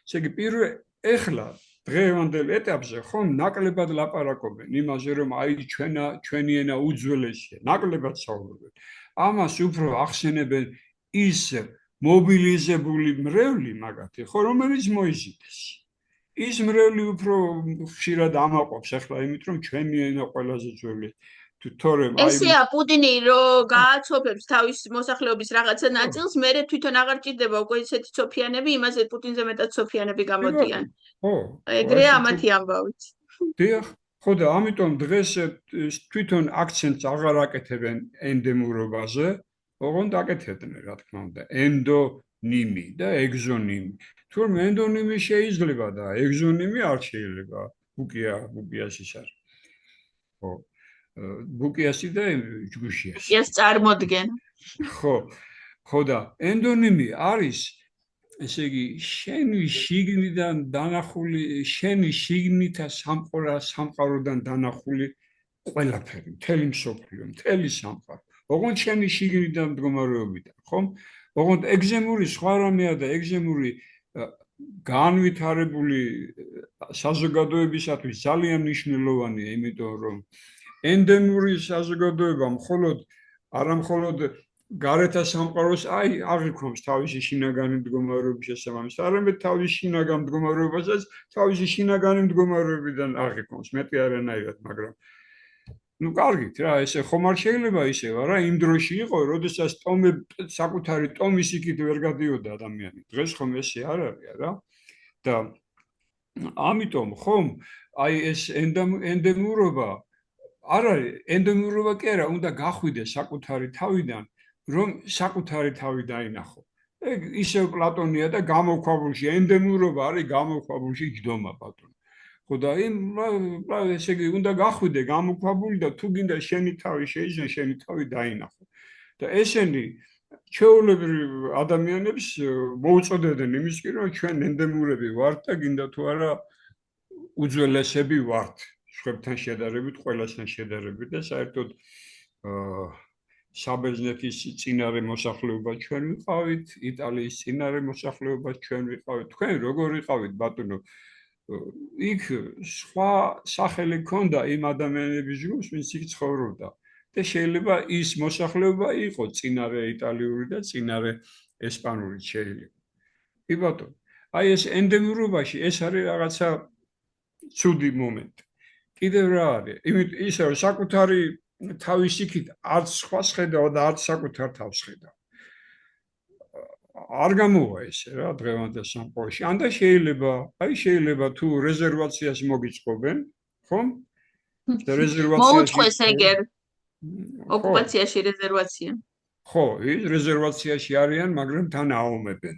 ესე იგი პირველ ეხლა დღევანდელ ეტაპზე ხომ ნაკლებად ლაპარაკობენ იმაზე რომ აი ჩვენი ენა უძველესია ნაკლებად საუბრობენ ამას უფრო ახსენებენ ის მობილიზებული მრევლი მაგათი ხო რომელიც მოიზიდეს ის მრევლი უფრო ხშირად ამაყობს ახლა იმით რომ ჩვენი ენა ყველაზე ძველი თორემ აი ესეა პუტინი რომ გააცოფებს თავის მოსახლეობის რაღაცა ნაწილს მე თვითონ აღარ ჭირდება უკვე ისეთი ცოფიანები იმაზე პუტინზე მეტად ცოფიანები გამოდიან ხო ეგრეა ამათი ამბავით დიახ ხო და ამიტომ დღეს თვითონ აქცენტს აღარ აკეთებენ ენდემურობაზე ოღონდ აკეთებდნენ რა თქმა უნდა ენდონიმი და ეგზონიმი თუმცა ენდონიმი შეიძლება და ეგზონიმი არ შეიძლება ბუკიას ის არის ხო ბუკიასი და ჯგუშიასი ეს წარმოდგენ ხო და ენდონიმი არის ესე იგი შენი შიგნიდან დანახული შენი შიგნითა სამყაროდან დანახული ყველაფერი მთელი მსოფლიო მთელი სამყარო ოღონდ შენი შიგნიდან მდგომარეობიდან ხომ ოღონდ ეგზემური სხვა რამეა და ეგზემური განვითარებული საზოგადოებისათვის ძალიან მნიშვნელოვანია იმიტომ რომ ენდემური საზოგადოება მხოლოდ გარეთა სამყაროს აღიქვამს თავისი შინაგანი მდგომარეობის შესაბამისად, არამედ თავისი შინაგან მდგომარეობასაც თავისი შინაგანი მდგომარეობიდან აღიქვამს, მეტი არანაირად, მაგრამ ну კარგით რა, ესე ხომ არ შეიძლება ისევ რა, იმ დროში იყო, როდესაც საკუთარი ტომის იქით ვერ გადიოდა ადამიანი. დღეს ხომ ესე არ არის რა. და ამიტომ ხომ აი ეს ენდემურობა არ არის, ენდემურობა კი არა, უნდა გახვიდეს საკუთარი თავიდან, რომ საკუთარი თავი დაინახო. ეგ ისევ პლატონია და გამოქვაბულში ენდემურობა არის გამოქვაბულში ჯდომა ბატონო. ხო და ესე იგი უნდა გახვიდე გამოქვაბული და თუ გინდა შენი თავი შეიძინე, შენი თავი დაინახო. და ესენი ჩვეულებრივ ადამიანებს მოუწოდებდნენ იმისკენ, რომ ჩვენ ენდემურები ვართ და გინდა თუ არა უძველესები ვართ სხვებთან შედარებით, ყველასთან შედარებით და საერთოდ საბერძნეთის წინარე მოსახლეობა ჩვენ ვიყავით, იტალიის წინარე მოსახლეობა ჩვენ ვიყავით. თქვენ როგორ ვიყავით, ბატონო? იქ სხვა სახელი ჰქონდა იმ ადამიანების ჯგუფს, ვინც იქ ცხოვრობდა. და შეიძლება ის მოსახლეობა იყო წინარე იტალიური და წინარე ესპანური შეიძლება. კი ბატონო. აი ეს ენდემურობაში ეს არის რაღაცა ცუდი მომენტი. კიდევ რა არის? იმიტომ ისე რომ საკუთარი თავის იქით არც სხვას ხედავ და არც საკუთარ თავს ხედავ. არ გამოვა ესე რა დღევანდელ სამყაროში. ან და შეიძლება თუ რეზერვაციას მოგიწყობენ, ხო? და რეზერვაციაში მოუწყვეს ეგერ ოკუპაციაში რეზერვაცია. ხო, ის რეზერვაციაში არიან, მაგრამ თან აომებენ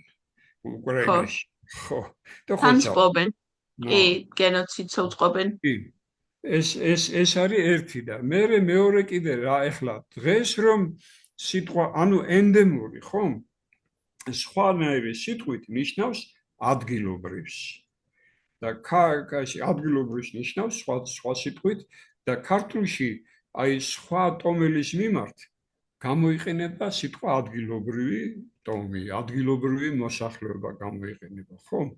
უკრაინაში. ხო. და თან წყობენ. კი, გენოციდს უწყობენ. კი. ეს არის ერთი და მეორე კიდე რა ეხლა დღეს რომ სიტყვა ანუ ენდემური ხომ სხვანაირი სიტყვით ნიშნავს ადგილობრივს და კაში ადგილობრივს ნიშნავს სხვა სიტყვით და ქართულში აი სხვა ტომელის მიმართ გამოიყენება სიტყვა ადგილობრივი ტომი, ადგილობრივი მოსახლეობა გამოიყენება, ხომ?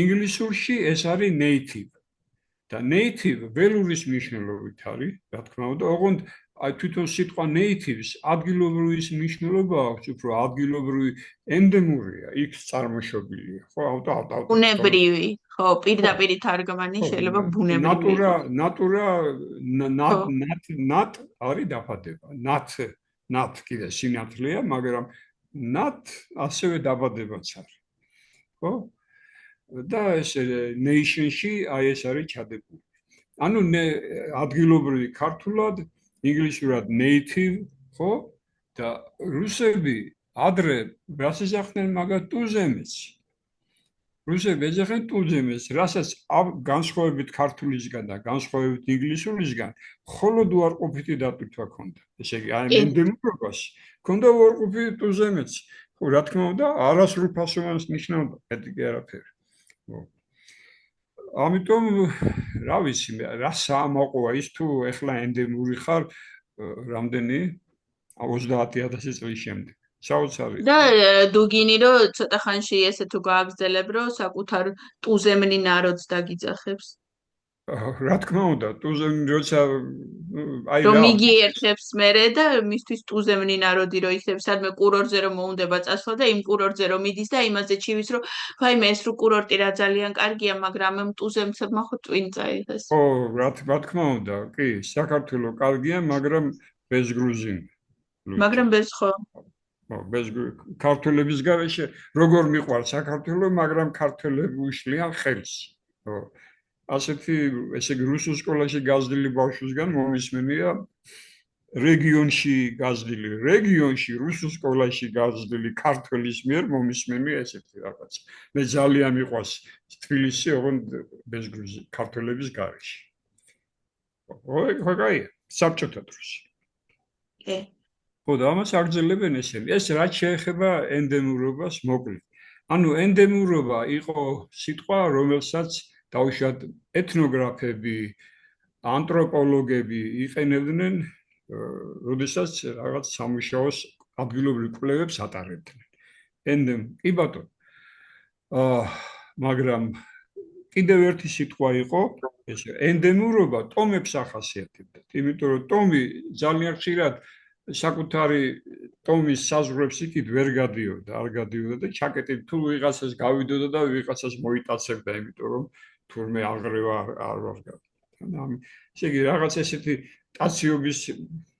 ინგლისურში ეს არის native და native ველურის მნიშვნელობით არის, რა თქმა უნდა, ოღონდ აი თვითონ სიტყვა native-ს ადგილობრივის მნიშვნელობა აქვს, უფრო ადგილობრივი ენდემურია, იქ წარმოშობილია, ხო, ბუნებრივი, ხო, პირდაპირ თარგმანი შეიძლება ბუნებრივი. ნატ არის დაბადება, ნატ კიდე სინათლეა, მაგრამ ნატ ასევე დაბადებაც არის. ხო? და ეს nation-ში აი ეს არის ჩადებული. ანუ ადგილობრივი ქართულად, ინგლისურად native, ხო? და რუსები ადრე რას ეძახდნენ მაგათ ტუზემეს. რუსები ეძახდნენ ტუზემეს, რასაც განსხვავებით ქართულისგან და განსხვავებით ინგლისურისგან, მხოლოდ უარყოფითი დატვირთვა ჰქონდა. ესე იგი, აი ენდემურობას ჰქონდა უარყოფითი ტუზემეს. ხო, რა თქმა უნდა, არასრულფასოვანს ნიშნავდა, მეტი კი არაფერი. ამიტომ რა ვიცი მე რა სამოყვა ის თუ ეხლა ენდემური ხარ რამდენი 30000 წლის შემდეგ საოცარი და დუგინი რომ ცოტა ხანში ესე თუ გააგრძელებ რომ საკუთარ ტუზემნი ნაროდს დაგიძახებს რა თქმა უნდა ტუზემნი როცა აი რომ იგიერთებს მერე და მისთვის ტუზემნი ნაროდი რომ იქნებს სადმე კურორტზე რომ მოუნდება წასვლა და იმ კურორტზე რომ მიდის და იმაზე ჩივის რომ ვაიმე ეს რო კურორტი რა ძალიან კარგია მაგრამ ამ ტუზემცებმა ხო ტვინ წაიღეს ო რა თქმა უნდა კი საქართველო კარგია მაგრამ без გრუზინი მაგრამ без ხო без ქართველების გარეშე როგორ მიყვარ საქართველო მაგრამ ქართველები უშლიან ხელს ხო ასეთი ესე იგი რუსულ სკოლაში გაზრდილი ბავშვისგან მომისმენია რეგიონში რუსულ სკოლაში გაზრდილი ქართველის მიერ მომისმენია ესეთი რაღაც მე ძალიან მიყვარს თბილისი ოღონდ без გრუზი ქართველების გარეშე ხო კაი საბჭოთა დროს ხო და ამას აგრძელებენ ესენი ეს რაც შეეხება ენდემურობას მოკლედ ანუ ენდემურობა იყო სიტყვა რომელსაც დაუშვათ ეთნოგრაფები, ანთროპოლოგები იყენებდნენ, როდესაც რაღაც სამუშაოს ადგილობრივ კვლევებს ატარებდნენ. ენდემ, კი ბატონო. მაგრამ კიდევ ერთი სიტყვა იყო, ეს ენდემურობა ტომებს ახასიათებდა. იმიტომ რომ ტომი ძალიან ხშირად საკუთარი ტომის საზღვრებს იქით ვერ გადიოდა, არ გადიოდა და ჩაკეტილი თუ ვიღაცას გავიდოდა და ვიღაცას მოიტაცებდა, იმიტომ რომ თურმე აღრევა არ ვარ გადა. ესე იგი რაღაც ესეთი ტაციობის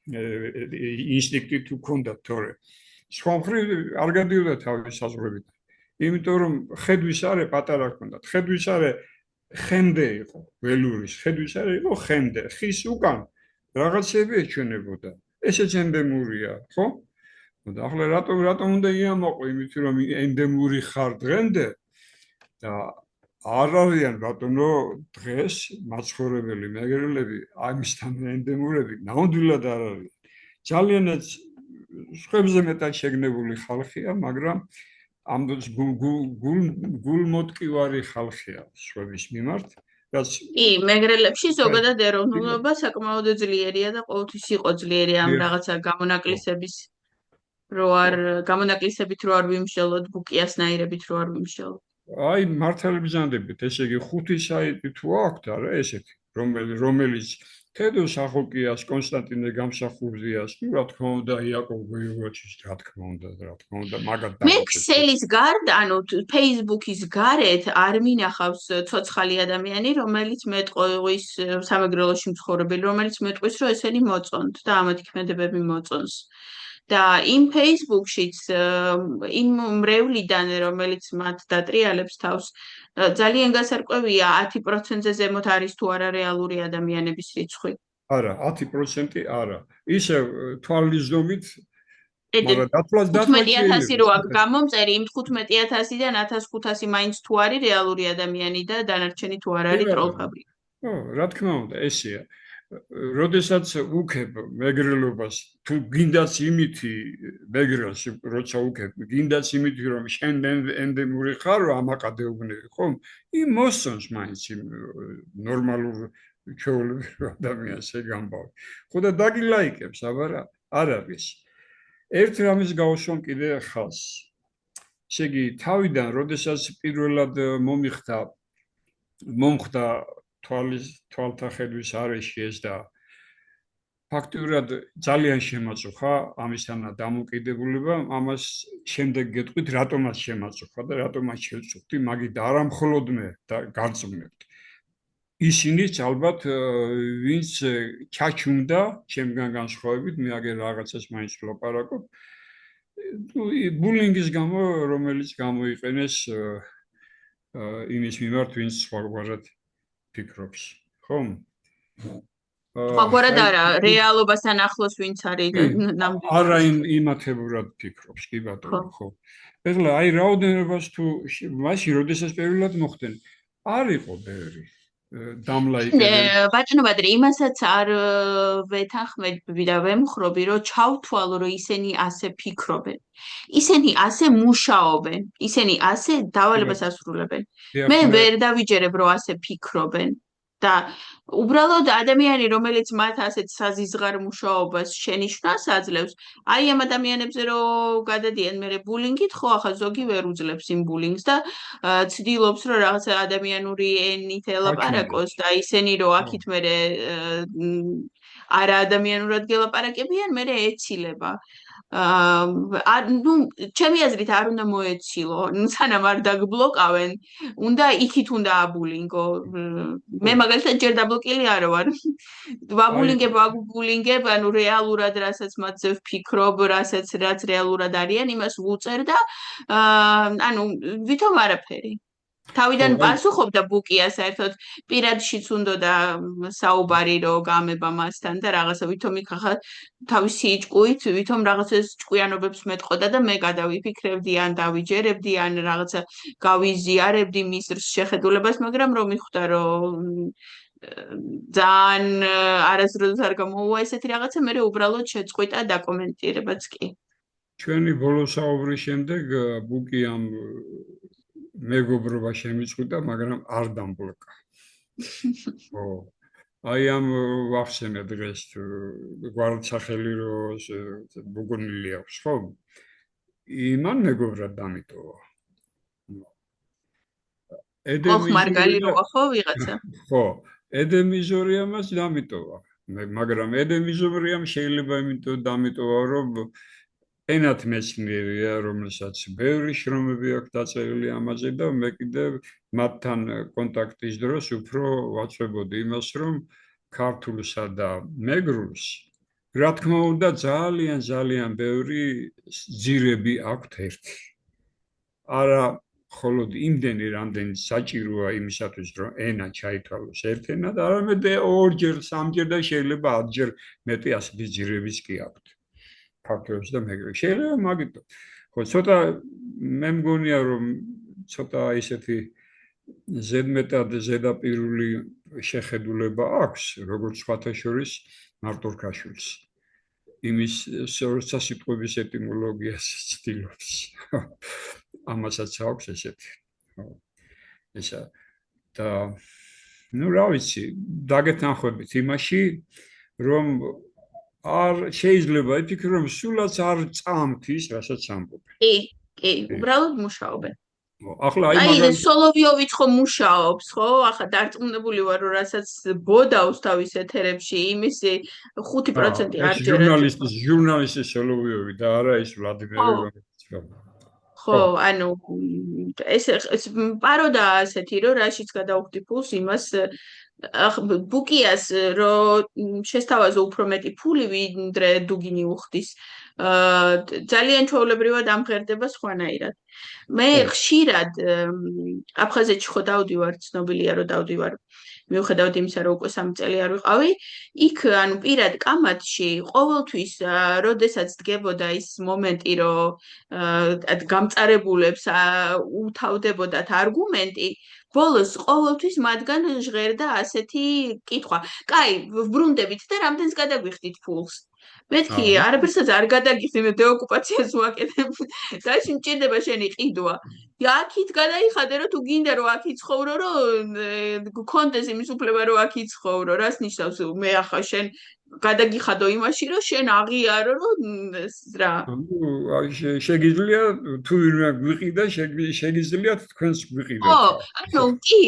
ინსტინქტი თუ ქონდა თორე სხვა მხრივ არ გადიოდა თავის საზღვრებით. იმიტომ რომ ხედვის არე პატარა ქონდათ. ხედვის არე ხენდე იყო, ველურის ხედვის არე იყო ხენდე. ხის უკან რაღაცები ეჩვენებოდა. ესეც ენდემურია, ხო? და ახლა რატომ უნდა იამაყო იმით რომ ენდემური ხარ დღემდე და არ არიან ბატონო დღეს მაცხოვრებელი მეგრელები ამისთან ენდემურები ნამდვილად არ არიან. ძალიანაც სხვებზე მეტად შეგნებული ხალხია, მაგრამ ამ გულმოტკივარი ხალხია სხვების მიმართ, რაც კი, მეგრელებში ზოგადად ეროვნულობა საკმაოდ ძლიერია და ყოველთვის იყო ძლიერი ამ რაღაცა გამონაკლისების რო არ გამონაკლისებით რო არ ვიმსჯელოთ, ბუკიასნაირებით რო არ ვიმსჯელოთ. აი მართალი ბრძანდებით, ესე იგი 5 საიტი თუ აქვთ, არა ესეთი, რომელიც თედო სახოკიას, კონსტანტინე გამსახურდიას, ну, რა თქმა უნდა, იაკობ გოიოვაჩის, რა თქმა უნდა, მაგათ მე ქსელის გარდა, ანუ Facebook-ის გარეთ არ მინახავს ცოცხალი ადამიანი, რომელიც მეტყვის სამეგრელოში მცხოვრებელი, რომელიც მეტყვის, რომ ესენი მოწონთ და ამათ ქმედებები მოწონს. და იმ Facebook-შიც იმ მრევლიდან, რომელიც მათ დატრიალებს თავს, ძალიან გასარკვევია 10%-ზე ზემოთ არის თუ არა რეალური ადამიანების რიცხვი. არა, 10% არა. ისე თვალის ზომით 15,000 რო აქ გამომწერი, იმ 15,000-დან 1,500 მაინც თუ არის რეალური ადამიანი და დანარჩენი თუ არ არის ტროლფაბრიკა. ო, რა თქმა უნდა, ესეა. როდესაც უქებ მეგრელობას, თუ გინდაც იმითი მეგრელს, როცა უქებ, გინდაც იმითი რომ შენ ენდემური ხარ, ამაყადეუბნები, ხომ? იმ მოსწონს მაინც იმ ნორმალურ ჩვეულებრივ ადამიანს ეგ ამბავი. ხო და დაგილაიკებს, აბა არ არის. ერთ რამის გავუსვამ კიდე ხალს. ესე იგი, თავიდან, როდესაც პირველად მომხდა თვალთა ხედვის არეში ეს და ფაქტურად ძალიან შემაწუხა ამისთანა დამოკიდებულება, ამას შემდეგ გეტყვით, რატომაც შემაწუხა და რატომაც შევწუხდი, მაგით არა მხოლოდ მე და გარწმუნებთ. ისინიც ალბათ ვინც ჩაჩუმდა ჩემგან განსხვავებით, მე აგერ რაღაცას მაინც ვლაპარაკობ. ბულინგის გამო, რომელიც გამოიყენეს იმის მიმართ, ვინც სხვაგვარად ფიქრობს, ხომ? სხვაგვარად არა, რეალობასთან ახლოს ვინც არის ნამდვილად. არა იმათებურად ფიქრობს, კი ბატონო, ხო. ეხლა აი რაოდენობას თუ მაშინ როდესაც პირველად მოხდნენ, არ იყო ბევრი. ბატონო ბადრი, იმასაც არ ვეთანხმები და ვემხრობი, რომ ჩავთვალო, რომ ისინი ასე ფიქრობენ. ისინი ასე მუშაობენ, ისინი ასე დავალებას ასრულებენ. მე ვერ დავიჯერებ, რომ ასე ფიქრობენ. და უბრალოდ ადამიანი, რომელიც მათ ასეთ საზიზღარ მუშაობას შენიშვნას აძლევს, აი ამ ადამიანებზე რომ გადადიან მერე ბულინგით, ხო, ახლა ზოგი ვერ უძლებს იმ ბულინგს და ცდილობს, რომ რაღაცა ადამიანური ენით ელაპარაკოს და ისინი რომ აქით მერე არა ადამიანურად გელაპარაკებიან, მერე ეცილება. ნუ ჩემი აზრით არ უნდა მოეცილო, სანამ არ დაგბლოკავენ, უნდა იქით უნდა აბულინგო. მე მაგალითად ჯერ დაბლოკილი არ ვარ. ვაბულინგებ, ანუ რეალურად რასაც მათზე ვფიქრობ, რაც რეალურად არიან, იმას ვუწერ და ანუ ვითომ არაფერი. თავიდან პასუხობდა ბუკია საერთოდ პირადშიც უნდოდა საუბარი რომ გამება მასთან და რაღაცა ვითომ იქ ახლა თავისი ჭკუით ვითომ რაღაცას ჭკვიანობებს მეტყოდა და მე გადავიფიქრებდი ან დავიჯერებდი ან რაღაცა გავიზიარებდი მის შეხედულებას, მაგრამ რომ მიხვდა რომ ძალიან არასდროს არ გამოუვა ესეთი რაღაცა, მე უბრალოდ შეწყვიტა დაკომენტირებაც კი. ჩვენი ბოლო საუბრის შემდეგ ბუკიამ მეგობრობა შემიწყვიტა, მაგრამ არ დამბლოკა. ხო. აი ამ ვახსენე დღეს გვარდსახელი რომ ბუგუნილი აქვს, ხო? იმან მეგობრად დამიტოვა. მարգალი როა ხო ვიღაცა? ხო, ედემიზორიამ მას დამიტოვა. მაგრამ ედემიზორიამ შეიძლება იმიტომ დამიტოვა, რომ ენათ მეცნიერია, რომელსაც ბევრი შრომები აქვს დაწერილი ამაზე და მე კიდევ მათთან კონტაქტის დროს უფრო ვაწვებოდი იმას, რომ ქართულსა და მეგრულს, რა თქმა უნდა, ძალიან ბევრი ძირები აქვთ ერთი. არა მხოლოდ იმდენი, რამდენი საჭიროა იმისათვის, რომ ენა ჩაითვალოს ერთენად, არამედ ორჯერ, სამჯერ და შეიძლება 10ჯერ მეტი ასეთი ძირებიც კი აქვთ. ქართველებს და მეგრელებს. შეიძლება მაგითო. ხო, ცოტა მე მგონია რომ ცოტა ისეთი ზედმეტად ზედაპირული შეხედულება აქვს, როგორც სხვათა შორის მარტურქაშვილს. იმის როცა სიტყვების ეტიმოლოგიას ცდილობს. ამასაც აქვს ესეთი. ესა და ну, რა ვიცი, დაგეთანხმებით იმაში, რომ არ შეიძლება იფიქრო, რომ სულაც არ წამთის, რასაც ამბობენ. კი, უბრალოდ მუშაობენ. ახლა აი, სოლოვიოვიც ხო მუშაობს, ხო? ახლა დარწმუნებული ვარ, რომ რასაც ბოდავს თავის ეთერებში, იმისი 5% არ ჯერათ. ჟურნალისტი სოლოვიოვი და არა ის ვლადიმერი რომელიც. ხო, ანუ ეს პაროდა ასეთი, რომ რაშიც გადავხდი ფულს, იმას ბუკიას რომ შესთავაზო უფრო მეტი ფული, ვიდრე დუგინი უხდის. ძალიან ჩვეულებრივად ამღერდება სხვანაირად. მე ხშირად აფხაზეთში ხო დავდივარ, ცნობილია რომ დავდივარ. მიუხედავად იმისა, რომ უკვე 3 წელი არ ვიყავი, იქ ანუ პირად კამათში ყოველთვის, როდესაც დგებოდა ის მომენტი, რომ გამწარებულებს უთავდებოდათ არგუმენტი, ბოლოს ყოველთვის მათგან ჟღერდა ასეთი კითხვა. კაი, ვბრუნდებით და რამდენს გადაგვიხდით ფულს? მეთქი, არაფერსაც არ გადაგიხდი, მე დეოკუპაციას ვაკეთებ. დაიში მჭირდება შენი ყიდვა. აქით გადაიხადე, რომ თუ გინდა რომ აქ იცხოვრო, რომ გქონდეს იმის უფლება, რომ აქ იცხოვრო, რას ნიშნავს მე ახლა შენ გადაგიხადო იმაში, რომ შენ აღიარო, რომ რა. შეგიძლია თუ ვინმე გვიყიდა, შეგიძლია თქვენს გვიყიდეთ. ხო, ანუ კი,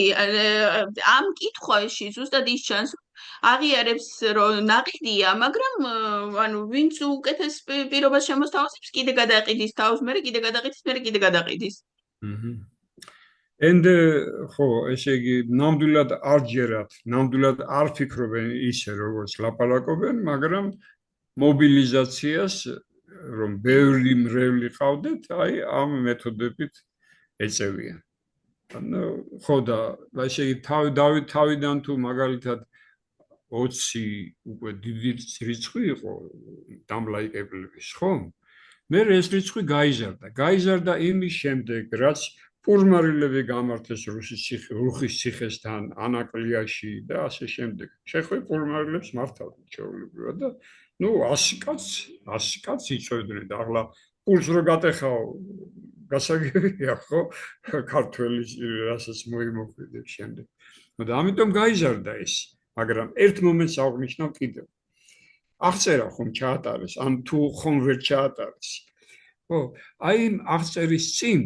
ამ კითხვაში ზუსტად ის ჩანს, აღიარებს რომ ნაყიდია, მაგრამ ანუ ვინც უკეთეს პირობას შემოსთავაზებს, კიდე გადაყიდის თავს, მე კიდე გადაყიდის, მე კიდე გადაყიდის. And ხო, ესე იგი, ნამდვილად არ ჯერათ, ნამდვილად არ ფიქრობენ ისე, როგორც ლაპარაკობენ, მაგრამ მობილიზაციას, რომ ბევრი მრევლი ყავდეთ, აი ამ მეთოდებით ეწევიან. ანუ ხო და ესე იგი, თავიდან თუ მაგალითად 20 უკვე დიდი რიცხვი იყო დამლაიკებლების, ხო? მე ეს რიცხვი გაიზარდა იმის შემდეგ, რაც პურმარილები გამართეს რუხის ციხესთან, ანაკლიაში და ასე შემდეგ. შეხვე პურმარილებს მართავდნენ ჩვეულებრივად და ნუ 100 კაც იწვევდნენ და ახლა პულს რო გატეხაო, გასაგებია ხო? ქართველის რასაც მოიმოქმედებს შემდეგ. და ამიტომ გაიზარდა ეს, მაგრამ ერთ მომენტს აღნიშნავ კიდევ. აღწერა ხომ ჩაატარეს, ან თუ ხომ ვერ ჩაატარეს. ხო, აი იმ აღწერის წინ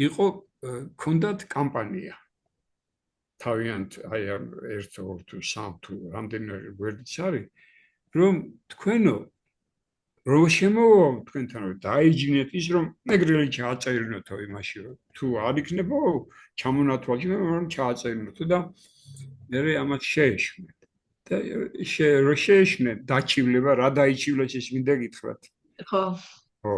იყო ქონდათ კამპანია. თავიანთ აი ამ 1 თუ 3 თუ რამდენიმე გვერდიც არის, რომ თქვენო რო შემოვა თქვენთან რომ დაიჯინეთ ის რომ მეგრელი ჩააწერინოთო იმაში რომ თუ არ იქნება ჩამონათვალში რომ ჩააწერინოთო და მე ამათ შეეშვნეთ. და რო შეეშვნეთ დაჩივლება რა დაიჩივლეს ის მინდა გითხრათ. ხო. ხო.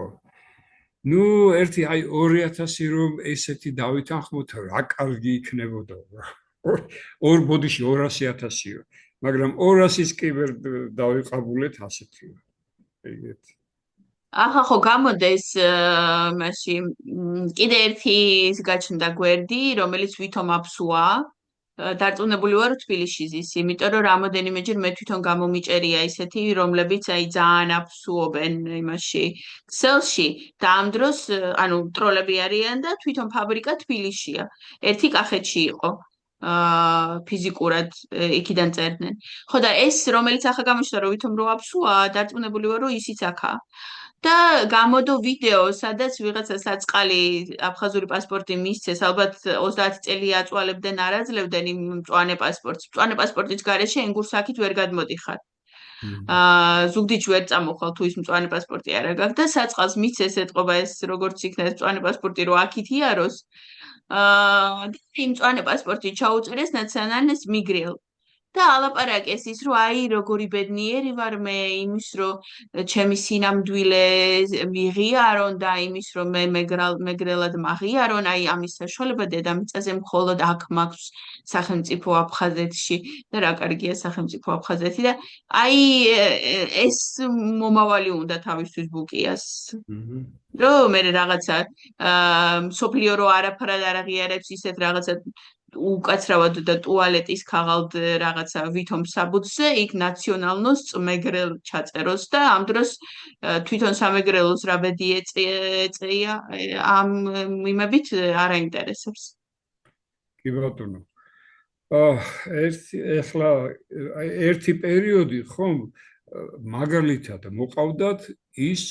ნუ ერთი აი 2000 რომ ესეთი დავითანხმოთ რა კარგი იქნებოდა. ორ ბოდიში 200,000-იო. მაგრამ 200-ის კი ვერ დავიყაბულეთ ასეთი. ეგეთი. ახლა ხო გამოდეს მასში კიდე ერთი ის გაჩნდა გვერდი, რომელიც ვითომ აფსუა. დარწმუნებული ვარ თბილისში ზის, იმიტომ რომ რამოდენიმეჯერ მე თვითონ გამომიჭერია ისეთი, რომლებიც აი ძალიან აფსუობენ იმაში ქსელში და ამ დროს ანუ ტროლები არიან და თვითონ ფაბრიკა თბილისშია. ერთი კახეთში იყო. ფიზიკურად იქიდან წერდნენ. ხო და ეს რომელიც ახლა გამოჩნდა რომ ვითომ რო აფსუა, დარწმუნებული ვარ რომ ისიც აქაა. და გამოდო ვიდეო, სადაც ვიღაცა საწყალი აფხაზური პასპორტი მისცეს, ალბათ 30 წელი აწვალებდნენ, არ აძლევდნენ იმ მწვანე პასპორტს. მწვანე პასპორტის გარეშე ენგურსაკით ვერ გადმოდიხარ. ზუგდიდში ვერ წამოხვალ თუ ის მწვანე პასპორტი არ გაქვს და საწყალს მისცეს ეთყობა ეს როგორც იქნა ეს მწვანე პასპორტი რო აქით იაროს. იმ მწვანე პასპორტი ჩაუწერეს ნაციონალურ მიგრელ. და ალაპარაკეს ის რომ აი როგორი ბედნიერი ვარ მე იმის რომ ჩემი სინამდვილე მიღიარონ და იმის რომ მე მეგრელად მაღიარონ აი ამის საშუალება დედამიწაზე მხოლოდ აქ მაქვს სახელმწიფო აფხაზეთში და რა კარგია სახელმწიფო აფხაზეთი და აი ეს მომავალი უნდა თავისთვის ბუკიას რომ მე რაღაცა სოფლიო რო არაფრად არ აღიარებს ისეთ რაღაცა უკაცრავად და ტუალეტის ქაღალდ რაღაცა ვითომ საბუთზე იქ ნაციონალნოს მეგრელ ჩაწეროს და ამ დროს თვითონ სამეგრელოს რა ბედი ეწია ამ მიმებით არ აინტერესებს. კი ბატონო. ეხლა ერთი პერიოდი ხომ მაგალითად მოყავდათ ის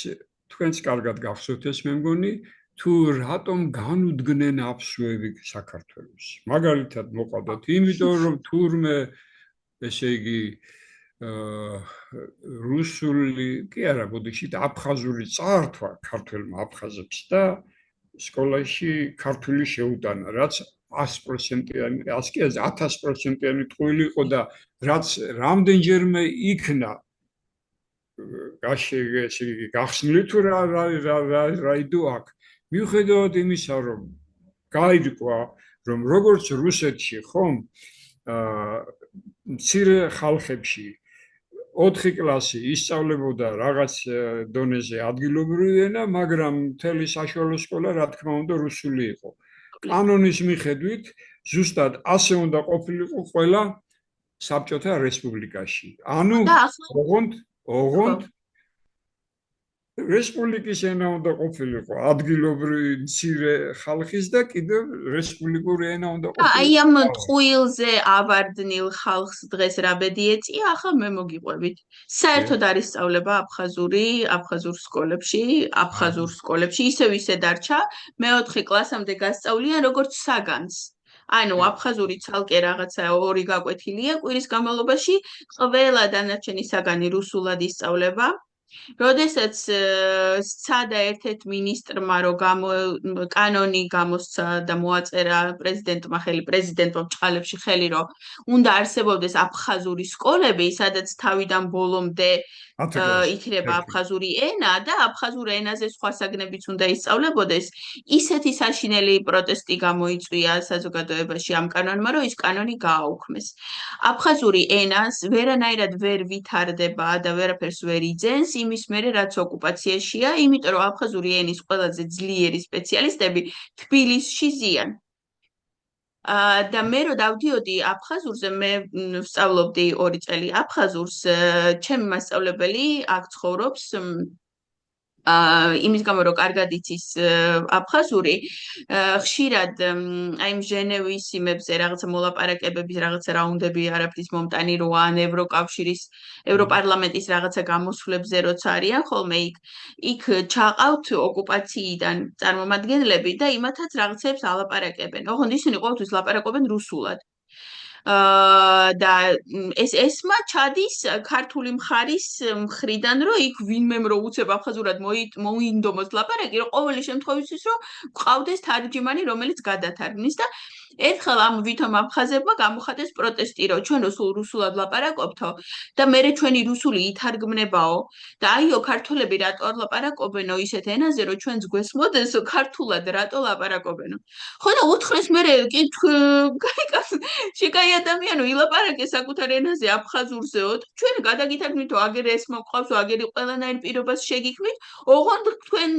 თქვენს კარგად გახსოვთ ეს მე მგონი თუ რატომ განუდგნენ აფსუები საქართველოს. მაგალითად მოყავდათ იმიტომ რომ თურმე ესე იგი რუსული კი არა ბოდიშით აფხაზური წართვა ქართველმა აფხაზებს და სკოლაში ქართული შეუტანა რაც 100%-იანი, 1000%-იანი ტყუილი იყო და რაც რამდენჯერმე იქნა გახსნილი თუ რა იდო აქ მიუხედავად იმისა რომ გაირკვა რომ როგორც რუსეთში ხომ მცირე ხალხებში 4 კლასი ისწავლებოდა რაღაც დონეზე ადგილობრივი ენა, მაგრამ მთელი საშუალო სკოლა რა თქმა უნდა რუსული იყო. კანონის მიხედვით ზუსტად ასე უნდა ყოფილიყო ყველა საბჭოთა რესპუბლიკაში. ანუ ოღონდ რესპუბლიკის ენა უნდა ყოფილიყო ადგილობრივი მცირე ხალხის და კიდევ რესპუბლიკური ენა უნდა ყოფილიყო. აი ამ ტყუილზე ავარდნილ ხალხს დღეს რა ბედი ეწია, ახლა მე მოგიყვებით. საერთოდ არის სწავლება აფხაზურ სკოლებში, ისე დარჩა, მე-4 კლასამდე გასწავლიან როგორც საგანს. ანუ აფხაზური ცალკე რაღაცა 2 გაკვეთილია კვირის განმავლობაში, ყველა დანარჩენი საგანი რუსულად ისწავლება. როდესაც სცადა ერთ-ერთ მინისტრმა რომ კანონი გამოსცა და მოაწერა პრეზიდენტმა ჭყალებში ხელი რომ უნდა არსებობდეს აფხაზური სკოლები, სადაც თავიდან ბოლომდე იქნება აფხაზური ენა და აფხაზურ ენაზე სხვა საგნებიც უნდა ისწავლებოდეს. ისეთი საშინელი პროტესტი გამოიწვია საზოგადოებაში ამ კანონმა, რომ ის კანონი გააუქმეს. აფხაზური ენას ვერანაირად ვერ ვითარდება და ვერაფერს ვერ იძენს იმის მერე რაც ოკუპაციაშია, იმიტომ რომ აფხაზური ენის ყველაზე ძლიერი სპეციალისტები თბილისში ზიან. და მე რო დავდიოდი აფხაზურზე, მე ვსწავლობდი 2 წელი აფხაზურს, ჩემი მასწავლებელი აქ ცხოვრობს იმის გამო რომ კარგად იცის აფხაზური, ხშირად აი ჟენევის იმებზე რაღაცა მოლაპარაკებების რაღაცა რაუნდები არაფრის მომტანი როა ან ევროკავშირის ევროპარლამენტის რაღაცა გამოსვლებზე როცა არიან ხოლმე იქ ჩაყავთ ოკუპაციიდან წარმომადგენლები და იმათაც რაღაცებს ალაპარაკებენ. ოღონდ ისინი ყოველთვის ლაპარაკობენ რუსულად. და ესმა ჩადის ქართული მხარის მხრიდან რომ იქ ვინმემ რო უცებ აფხაზურად მოინდომოს ლაპარაკი, რომ ყოველი შემთხვევისთვის რომ ყავდეს თარჯიმანი რომელიც გადათარგმნის და ერთხელ ამ ვითომ აფხაზებმა გამოხატეს პროტესტი რომ ჩვენ რუსულად ლაპარაკობთო და მე ჩვენი რუსული ითარგმნებაო და აიო ქართველები რატო არ ლაპარაკობენო ისეთ ენაზე რომ ჩვენს გვესმოდესო ქართულად რატო ლაპარაკობენო. ხო და უთხრეს მე შეკაი ადამიანო ილაპარაკე საკუთარ ენაზე აფხაზურზეო და ჩვენ გადაგითარგმნითო აგერ ეს მოყავსო აგერ ყველანაირ პირობას შეგიქმნით ოღონდ თქვენ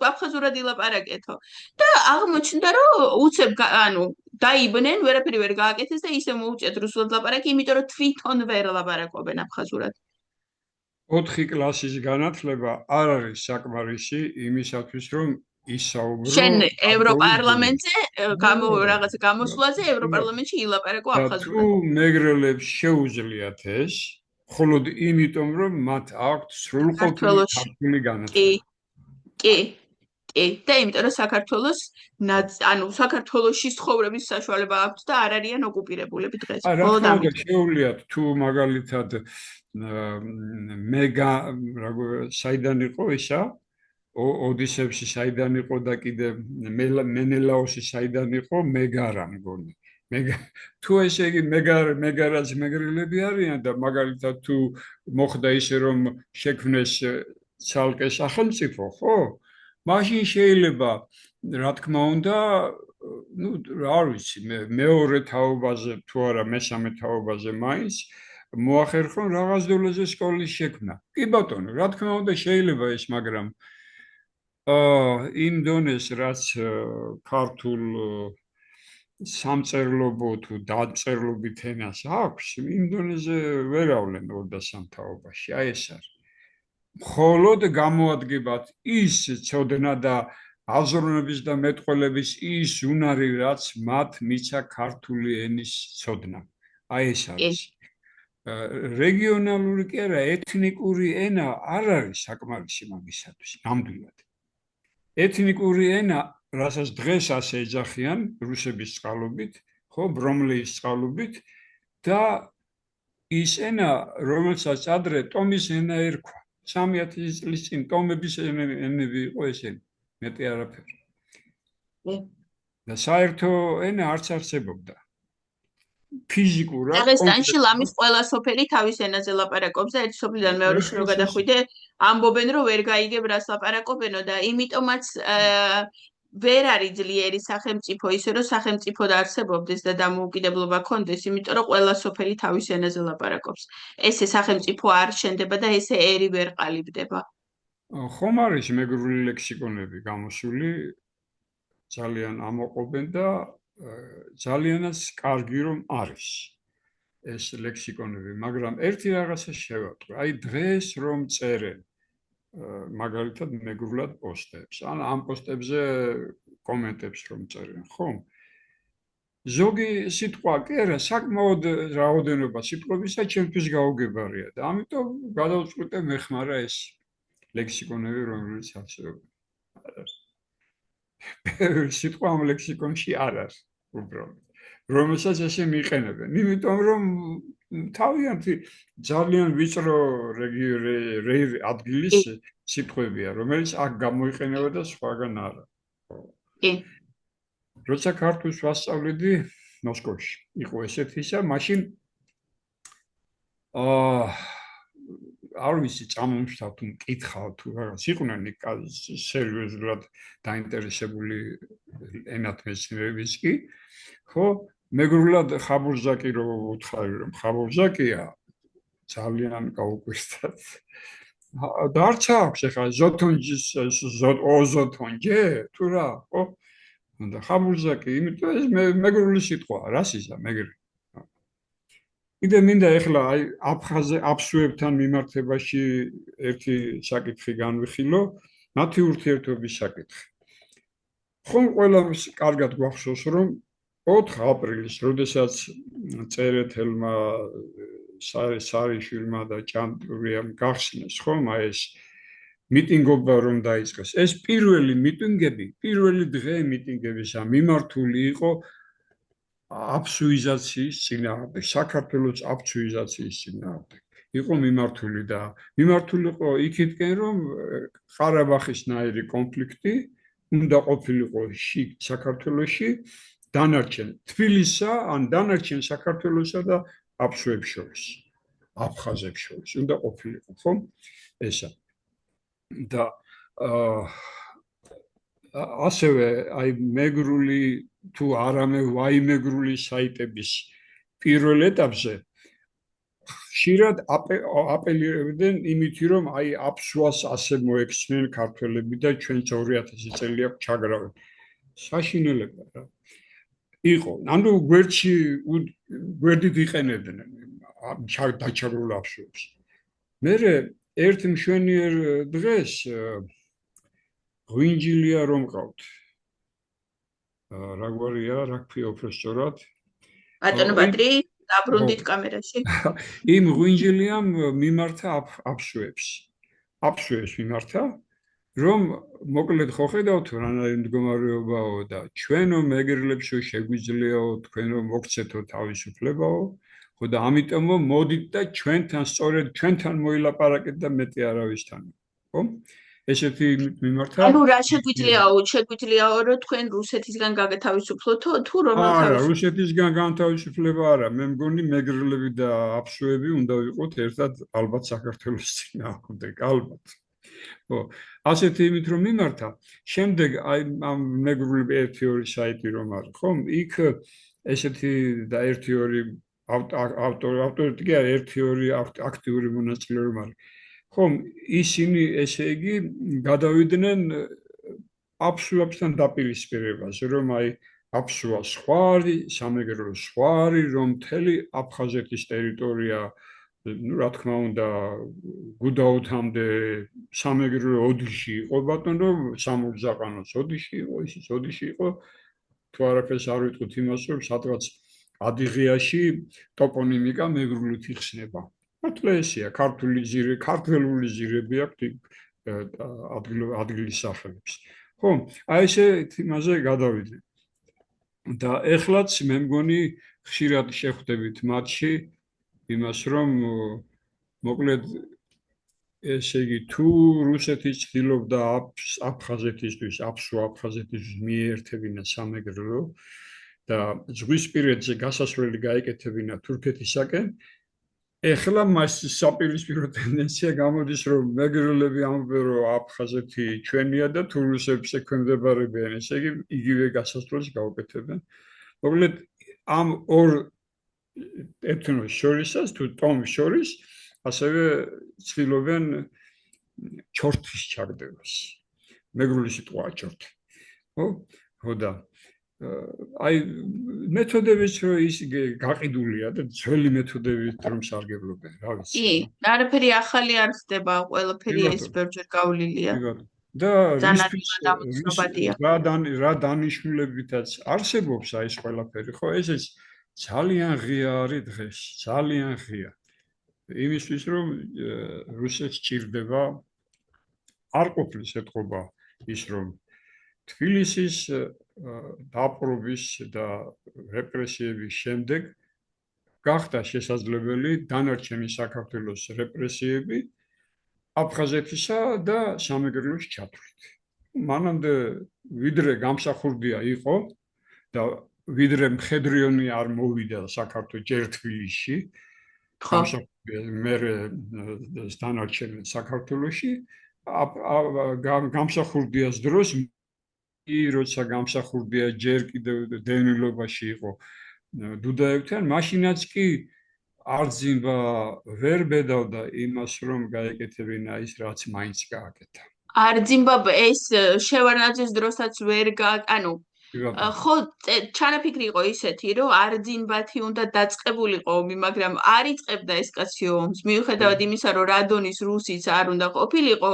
აფხაზურად ილაპარაკეთო და აღმოჩნდა რომ უცებ ანუ დაიბნენ ვერაფერი ვერ გააკეთეს და ისე მოუჭეთ რუსულად ლაპარაკი იმიტომ რომ თვითონ ვერ ლაპარაკობენ აფხაზურად. 4 კლასის განათლება არ არის საკმარისი იმისათვის რომ ისაუბრო შენ ევროპარლამენტზე რაღაცა გამოსვლაზე ევროპარლამენტში ილაპარაკო აფხაზურად. თუ მეგრელებს შეუძლიათ ეს, მხოლოდ იმიტომ რომ მათ აქვთ სრულყოფილი ქართული განათლება. კი. და იმიტომ რომ საქართველოს ანუ საქართველოში ცხოვრების საშუალება აქვთ და არ არიან ოკუპირებულები დღეს. ბოლოდ ამით შეუძლიათ თუ მაგალითად საიდან იყო ისა ოდისევსი საიდან იყო და კიდე მენელაოსი საიდან იყო მეგარა მგონი. თუ ესე იგი მეგარაც მეგრელები არიან და მაგალითად თუ მოხდა ისე რომ შექმნეს ცალკე სახელმწიფო, ხო? მაშინ შეიძლება რა თქმა უნდა, ну, არ ვიცი, მეორე თაობაზე თუ არა მესამე თაობაზე მაინც მოახერხონ რაღაც დონეზე სკოლის შექმნა. კი ბატონო, რა თქმა უნდა შეიძლება ეს, მაგრამ იმ დონეს რაც ქართულ სამწერლობო თუ დაწერლობით ენას აქვს, იმ დონეზე ვერ ავლენ 23 თაობაში. აი ეს არის. მხოლოდ გამოადგებათ ის ცოდნა და აზროვნების და მეტყველების ის უნარი, რაც მათ მიცა ქართული ენის ცოდნა. აი ეს არის. რეგიონალური კი არა, ეთნიკური ენა არ არის საკმარისი მაგისათვის, ნამდვილად. ეთნიკური ენა, რასაც დღეს ასე ეძახიან რუსების წყალობით, ხო, ბრომლეის წყალობით და ის ენა, რომელსაც ადრე ტომის ენა ერქვა. 3000 წლის წინ ტომების ენები იყო ესენი, მეტი არაფერი. და საერთო ენა არც არსებობდა. ფიზიკურად დაღესტანში ლამის ყველა სოფელი თავის ენაზე ლაპარაკობს და ერთი სოფლიდან მეორეში რო გადახვიდე, ამბობენ რომ ვერ გაიგებ რას ლაპარაკობენო და იმიტომაც ვერ არის ძლიერი სახელმწიფო, ისე რომ სახელმწიფო დაარსებობდეს და დამოუკიდებლობა ქონდეს, იმიტომ რომ ყველა სოფელი თავის ენაზე ლაპარაკობს. ესე სახელმწიფო არ შენდება და ესე ერი ვერ ყალიბდება. ხომ არის მეგრული ლექსიკონები გამოსული, ძალიან ამოყობენ და ძალიანაც კარგი რომ არის ეს ლექსიკონები, მაგრამ ერთი რაღაცა შევატყვი. აი დღეს რომ წერენ მაგალითად მეგრულად პოსტებს, ან ამ პოსტებზე კომენტებს რომ წერენ, ხომ? ზოგი სიტყვა კი არა, საკმაოდ რაოდენობა სიტყვებისა ჩემთვის გაუგებარია და ამიტომ გადავწყვიტე მეხმარა ეს ლექსიკონები, რომელიც არსებობს. სიტყვა ამ ლექსიკონში არ არის უბრალოდ, რომელსაც ესე მიყენებენ. იმიტომ რომ თავიანთი ძალიან ვიწრო ადგილის სიტყვებია, რომელიც აქ გამოიყენება და სხვაგან არა. კი. როცა ქართულს ვასწავლედი მოსკოვში, იყო ესეთი ისა, მაშინ არ ვიცი, წამომშთავ თუ მკითხავ თუ რაღაც იყვნენ სერიოზულად დაინტერესებული ენათმეცნიერების კი, ხო, მეგრულად ხაბურზაკი რო უთხარი რომ ხაბურზაკია, ძალიან გაუკვირდათ. დარჩა აქვს ახლა ზოთონჯის ოზოთონჯე თუ რა, ხო? და ხაბურზაკი, იმიტომ ეს მეგრული სიტყვაა, რასიზა მეგრი. კიდე მინდა ახლა აი აფსუებთან მიმართებაში ერთი საკითხი განვიხილო, მათი ურთიერთობის საკითხი. ხომ ყველას კარგად გვახსოვს, რომ 4 აპრილის, როდესაც წერეთელმა სარიშვილმა და ჭანტურიამ გახსნეს, ხომ აი ეს მიტინგობა რომ დაიწყეს. ეს პირველი მიტინგები, პირველი დღე მიტინგებისა მიმართული იყო აბსუიზაციის წინააღმდეგ, საქართველოს აბსუიზაციის წინააღმდეგ. იყო მიმართული და მიმართული იყო იქითკენ, რომ ყარაბაღის ნაირი კონფლიქტი უნდა ყოფილიყო საქართველოში დანარჩენ თბილისსა ან დანარჩენ საქართველოსა და აბსუებს შორის, აფხაზებს შორის უნდა ყოფილიყო, ხო? ესა. და ასევე აი მეგრული თუ არამე ვაიმეგრული საიტების პირველ ეტაპზე ხშირად აპელირებდნენ იმითი, რომ აი აბსუას ასე მოექცნენ ქართველები და ჩვენც 2000 წელი აქვს ჩაგრავენ. საშინელება რა. იყო, ანუ გვერდით იყენებდნენ დაჩაგრულ აბსუებს. მერე ერთ მშვენიერ დღეს ღვინჯილია რომ ყავთ. რა გვარია, რა ქვია უბრალოდ? ბატონო ბადრი, დაბრუნდით კამერაში. იმ ღვინჯილიამ მიმართა აბსუებს. აბსუებს მიმართა, რომ მოკლედ ხო ხედავთ რანაირი მდგომარეობაო და ჩვენო მეგრლებშო შეგვიძლიაო თქვენო მოგცეთო თავისუფლებაო, ხო და ამიტომ მოდით და ჩვენთან სწორედ ჩვენთან მოილაპარაკეთ და მეტი არავისთან, ხო? ესეთი მიმართა. ანუ რა შეგვიძლიაო, რომ თქვენ რუსეთისგან გაგათავისუფლოთ თუ რომელ არა, რუსეთისგან განთავისუფლება არა, მე მგონი მეგრლები და აბსუები უნდა ვიყოთ ერთად ალბათ საქართველოს წინააღმდეგ, ალბათ. ხო, ასეთი იმით რომ მიმართა, შემდეგ აი ამ მეგრული 1-2 საიტი რომ არის, ხო? იქ ესეთი და 1-2 ავტორი კი არა, 1-2 აქტიური მონაწილე რომ არის. ხომ ისინი ესე იგი გადავიდნენ აბსულებსთან დაპირისპირებას, რომ აი აფსუა სხვა არის, სამეგრელო სხვა არის, რომ მთელი აფხაზეთის ტერიტორია, ну, რა თქმა უნდა, გუდაუთამდე სამეგრელო ოდიში იყო ბატონო, სამურზაყანოც ოდიში იყო, ისიც ოდიში იყო. თუ არაფერს არ ვიტყვით იმას, რომ სადღაც ადიღიაში ტოპონიმიკა მეგრულით იხსნება. მართლა ესეა, ქართველული ზირები აქვს ადგილის სახელებს. ხო, აი ესე იმაზე გადავიდე. და ეხლაც მე მგონი ხშირად შეხვდებით მათში იმას, რომ მოკლედ ესე იგი თუ რუსეთი ცდილობდა აფხაზეთისთვის, აფხაზეთისთვის მიერთებინა სამეგრელო და ზღვისპირეთზე გასასვლელი გაეკეთებინა თურქეთისაკენ, ეხლა მას საპირისპირო ტენდენცია გამოდის, რომ მეგრელები ამბობენ, რომ აფხაზეთი ჩვენია და თუ რუსებს ექვემდებარებიან, ესე იგი იგივე გასასვლელს გაუკეთებენ. მოკლედ ამ ორ ეთნოს შორისაც თუ ტომს შორის ასევე ცდილობენ ჩორთის ჩაგდებას. მეგრული სიტყვაა ჩორთი. ხო და აი მეთოდებიც რომ ის გაყიდულია და ძველი მეთოდებით რომ სარგებლობენ, რა ვიცი. კი, არაფერი ახალი არ ხდება, ყველაფერი ეს ბევრჯერ გავლილია. და დამცნობადია. რა დანიშნულებითაც არსებობს აი ეს ყველაფერი, ხო, ესეც ძალიან ღია არის დღეს, ძალიან ღია. იმისთვის რომ რუსეთს ჭირდება არ ყოფილის ეთყობა ის რომ თბილისის დაპყრობის და რეპრესიების შემდეგ გახდა შესაძლებელი დანარჩენი საქართველოს რეპრესიები აფხაზეთისა და სამეგრელოს ჩათვლით. მანამდე ვიდრე გამსახურდია იყო და ვიდრე მხედრიონი არ მოვიდა საქართველოს ჯერ თბილისში, მერე დანარჩენ საქართველოში გამსახურდიას დროს როცა გამსახურდია ჯერ კიდევ დევნილობაში იყო დუდაევთან, მაშინაც კი არძიმბა ვერ ბედავდა იმას, რომ გაეკეთებინა ის, რაც მაინც გააკეთა. არძიმბა ეს შევარდნაძის დროსაც ვერ ანუ ხო, ჩანაფიქრი იყო ისეთი, რომ არძინბათი უნდა დაწყებულიყო ომი, მაგრამ არ იწყებდა ეს კაცი ომს. მიუხედავად იმისა, რომ რადონის რუსიც არ უნდა ყოფილიყო,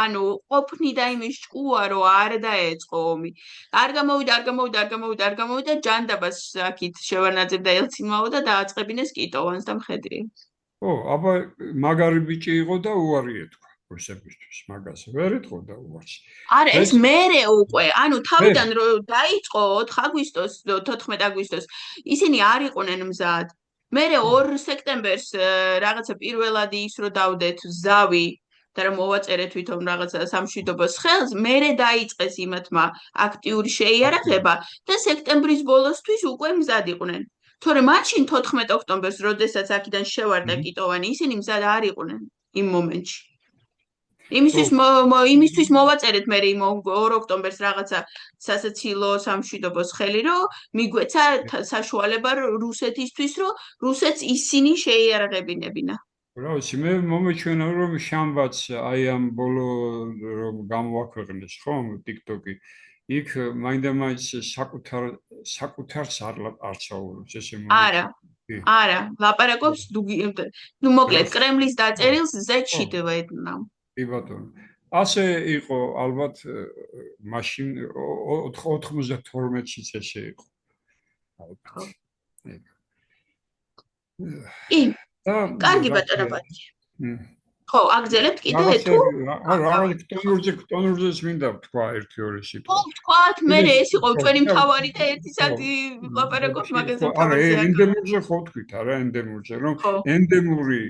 ანუ ყოფნიდა იმის ჭკუა, რომ არ დაეწყო ომი. არ გამოვიდა, ჯანდაბას აქით შევარდნაძემ და ელცინმაო და დააწყებინეს კიტოვანს და მხედრი. ხო, აბა მაგარი ბიჭი იყო და უარი ეთქვა. რუსებისთვის მაგას ვერ ეთქვა და უარს. არა, ეს მერე უკვე, ანუ თავიდან რომ დაიწყო 4 აგვისტოს, 14 აგვისტოს, ისინი არ იყვნენ მზად. მერე 2 სექტემბერს რაღაცა პირველად ის რომ დავდეთ ზავი და რომ მოვაწერეთ თვითონ რაღაცა სამშვიდობოს ხელს, მერე დაიწყეს იმათმა აქტიური შეიარაღება და სექტემბრის ბოლოსთვის უკვე მზად იყვნენ. თორემ მაშინ 14 ოქტომბერს, როდესაც აქედან შევარდა კიტოვანი, ისინი მზად არ იყვნენ იმ მომენტში. იმისთვის მოვაწერეთ მე იმ 2 ოქტომბერს რაღაცა სასაცილო სამშვიდობოს ხელი, რომ მიგვეცა საშუალება რუსეთისთვის, რომ რუსეთს ისინი შეიარაღებინებინა. რა ვიცი, მე მომეჩვენა რომ შამბაც აი ამ ბოლო რომ გამოაქვეყნეს ხომ TikTok-ი, იქ მაინდა-მაინც საკუთარს არ საუბრობს ესე მომეჩვენა. არა, ლაპარაკობს ნუ მოკლედ კრემლის დაწერილს ზეჩიდვედნა. კი ბატონო. ასე იყო ალბათ მაშინ 92-ში ესე იყო. კი. კარგი ბატონო ბატი. ხო, აგზელებთ კიდე თუ? ტონურზე მინდა თქვა 1-2 სიტყვა. ხო, თქვათ, მე ეს იყო ჩვენი მთავარი და ერთი საათი ლაპარაკობთ მაგაზე მთავარზე. არა, ენდემურზე ხო თქვით, არა ენდემურზე, რომ ენდემური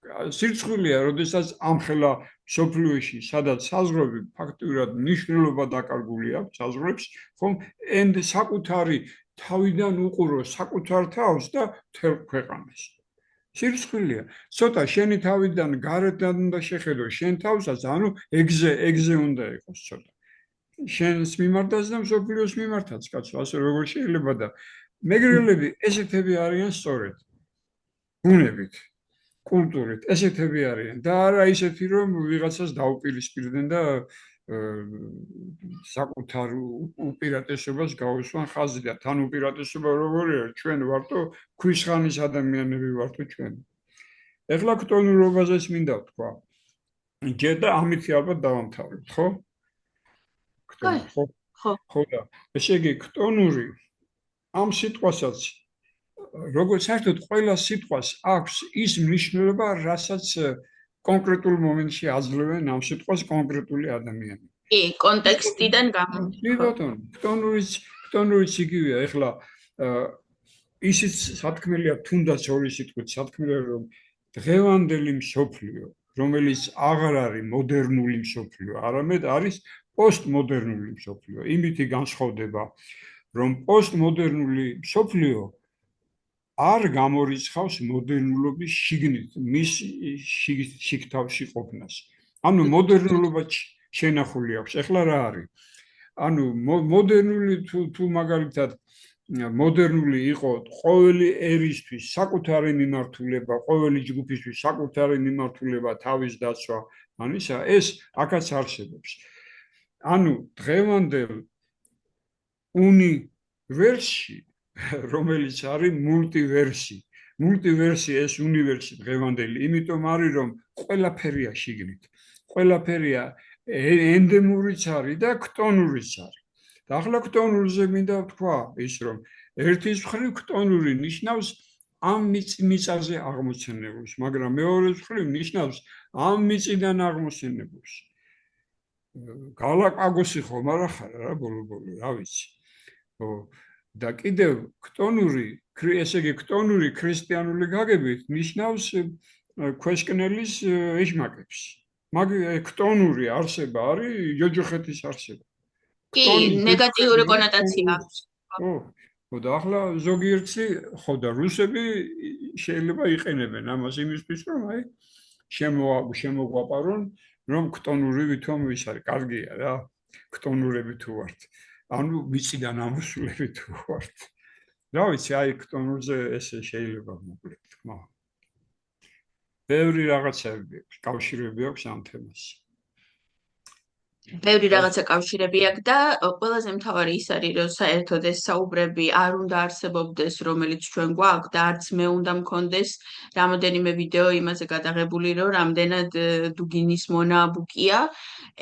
სირცხვილია, როდესაც ამხელა სოფლიოში, სადაც საზღვრები ფაქტურად მნიშვნელობა დაკარგული აქვს საზღვრებს, ხომ საკუთარი თავიდან უყურო საკუთარ თავს და მთელ ქვეყანას. სირცხვილია. ცოტა შენი თავიდან გარედან უნდა შეხედო შენ თავსაც, ანუ ეგზე უნდა იყოს ცოტა. შენს მიმართაც და მსოფლიოს მიმართაც, კაცო, ასე როგორ შეიძლება და მეგრელები ესეთები არიან სწორედ. ბუნებით. კულტურით ესეთები არიან და არა ისეთი რომ ვიღაცას დაუპირისპირდნენ და საკუთარ უპირატესობას გავუსვან ხაზი და თან უპირატესობა როგორია ჩვენ ვართო ქვიშხანის ადამიანები ვართო ჩვენ. ეხლა ქტონურობაზეც მინდა ვთქვა. ჯერ და ამით ალბათ დავამთავრებთ, ხო? ხო და ესე იგი ქტონური ამ სიტყვასაც როგორც საერთოდ ყველა სიტყვას აქვს ის მნიშვნელობა, რასაც კონკრეტულ მომენტში აძლევენ ამ სიტყვას კონკრეტული ადამიანები. კი, კონტექსტიდან გამომდინარე. კი ბატონო, ქტონურიც იგივეა, ეხლა ისიც სათქმელია თუნდაც ორი სიტყვით, სათქმელია რომ დღევანდელი მსოფლიო, რომელიც აღარ არის მოდერნული მსოფლიო, არამედ არის პოსტმოდერნული მსოფლიო. იმითი განსხვავდება, რომ პოსტმოდერნული მსოფლიო არ გამორიცხავს მოდერნულობის შიგნით, მის შიგთავში ყოფნას. ანუ მოდერნულობა შენახული აქვს. ეხლა რა არის? ანუ მოდერნული თუ მაგალითად მოდერნული იყო ყოველი ერისთვის საკუთარი მიმართულება, ყოველი ჯგუფისთვის საკუთარი მიმართულება, თავის დაცვა, ანუ ისა ეს აქაც არსებობს. ანუ დღევანდელ უნივერსში რომელიც არის მულტივერსი ეს უნივერსი დღევანდელი, იმიტომ არის რომ ყველაფერია შიგნით. ყველაფერია ენდემურიც არის და ქტონურიც არის. და ახლა ქტონურზე მინდა ვთქვა ის რომ ერთის მხრივ ქტონური ნიშნავს ამ მიწაზე აღმოცენებულს, მაგრამ მეორეს მხრივ ნიშნავს ამ მიწიდან აღმოცენებულს. გალაპაგოსი ხომ არა ხარ რა ბოლო-ბოლო, რა ვიცი. ხო და კიდევ ქტონური, ესე იგი ქტონური ქრისტიანული გაგებით ნიშნავს ქვესკნელის ეშმაკებს. მაგ ქტონური არსება არის ჯოჯოხეთის არსება. კი, ნეგატიური კონოტაცია აქვს. ხო და ახლა ზოგიერთი ხო და რუსები შეიძლება იყენებენ ამას იმისთვის რომ აი შემოგვაპარონ რომ ქტონური ვითომ ვის არის, კარგია რა, ქტონურები თუ ვართ. ანუ მიწიდან ამოსულები თუ ვართ. რა ვიცი, აი ქტონურზე ესე შეიძლება მოკლედ თქმა. ბევრი რაღაცები აქვს, კავშირები აქვს ამ თემასთან. ბევრი რაღაცა კავშირები აქვს და ყველაზე მთავარი ის არის, რომ საერთოდ ეს საუბრები არ უნდა არსებობდეს, რომელიც ჩვენ გვაქვს და არც მე უნდა მქონდეს რამოდენიმე ვიდეო იმაზე გადაღებული, რომ რამდენად დუგინის მონა ბუკია.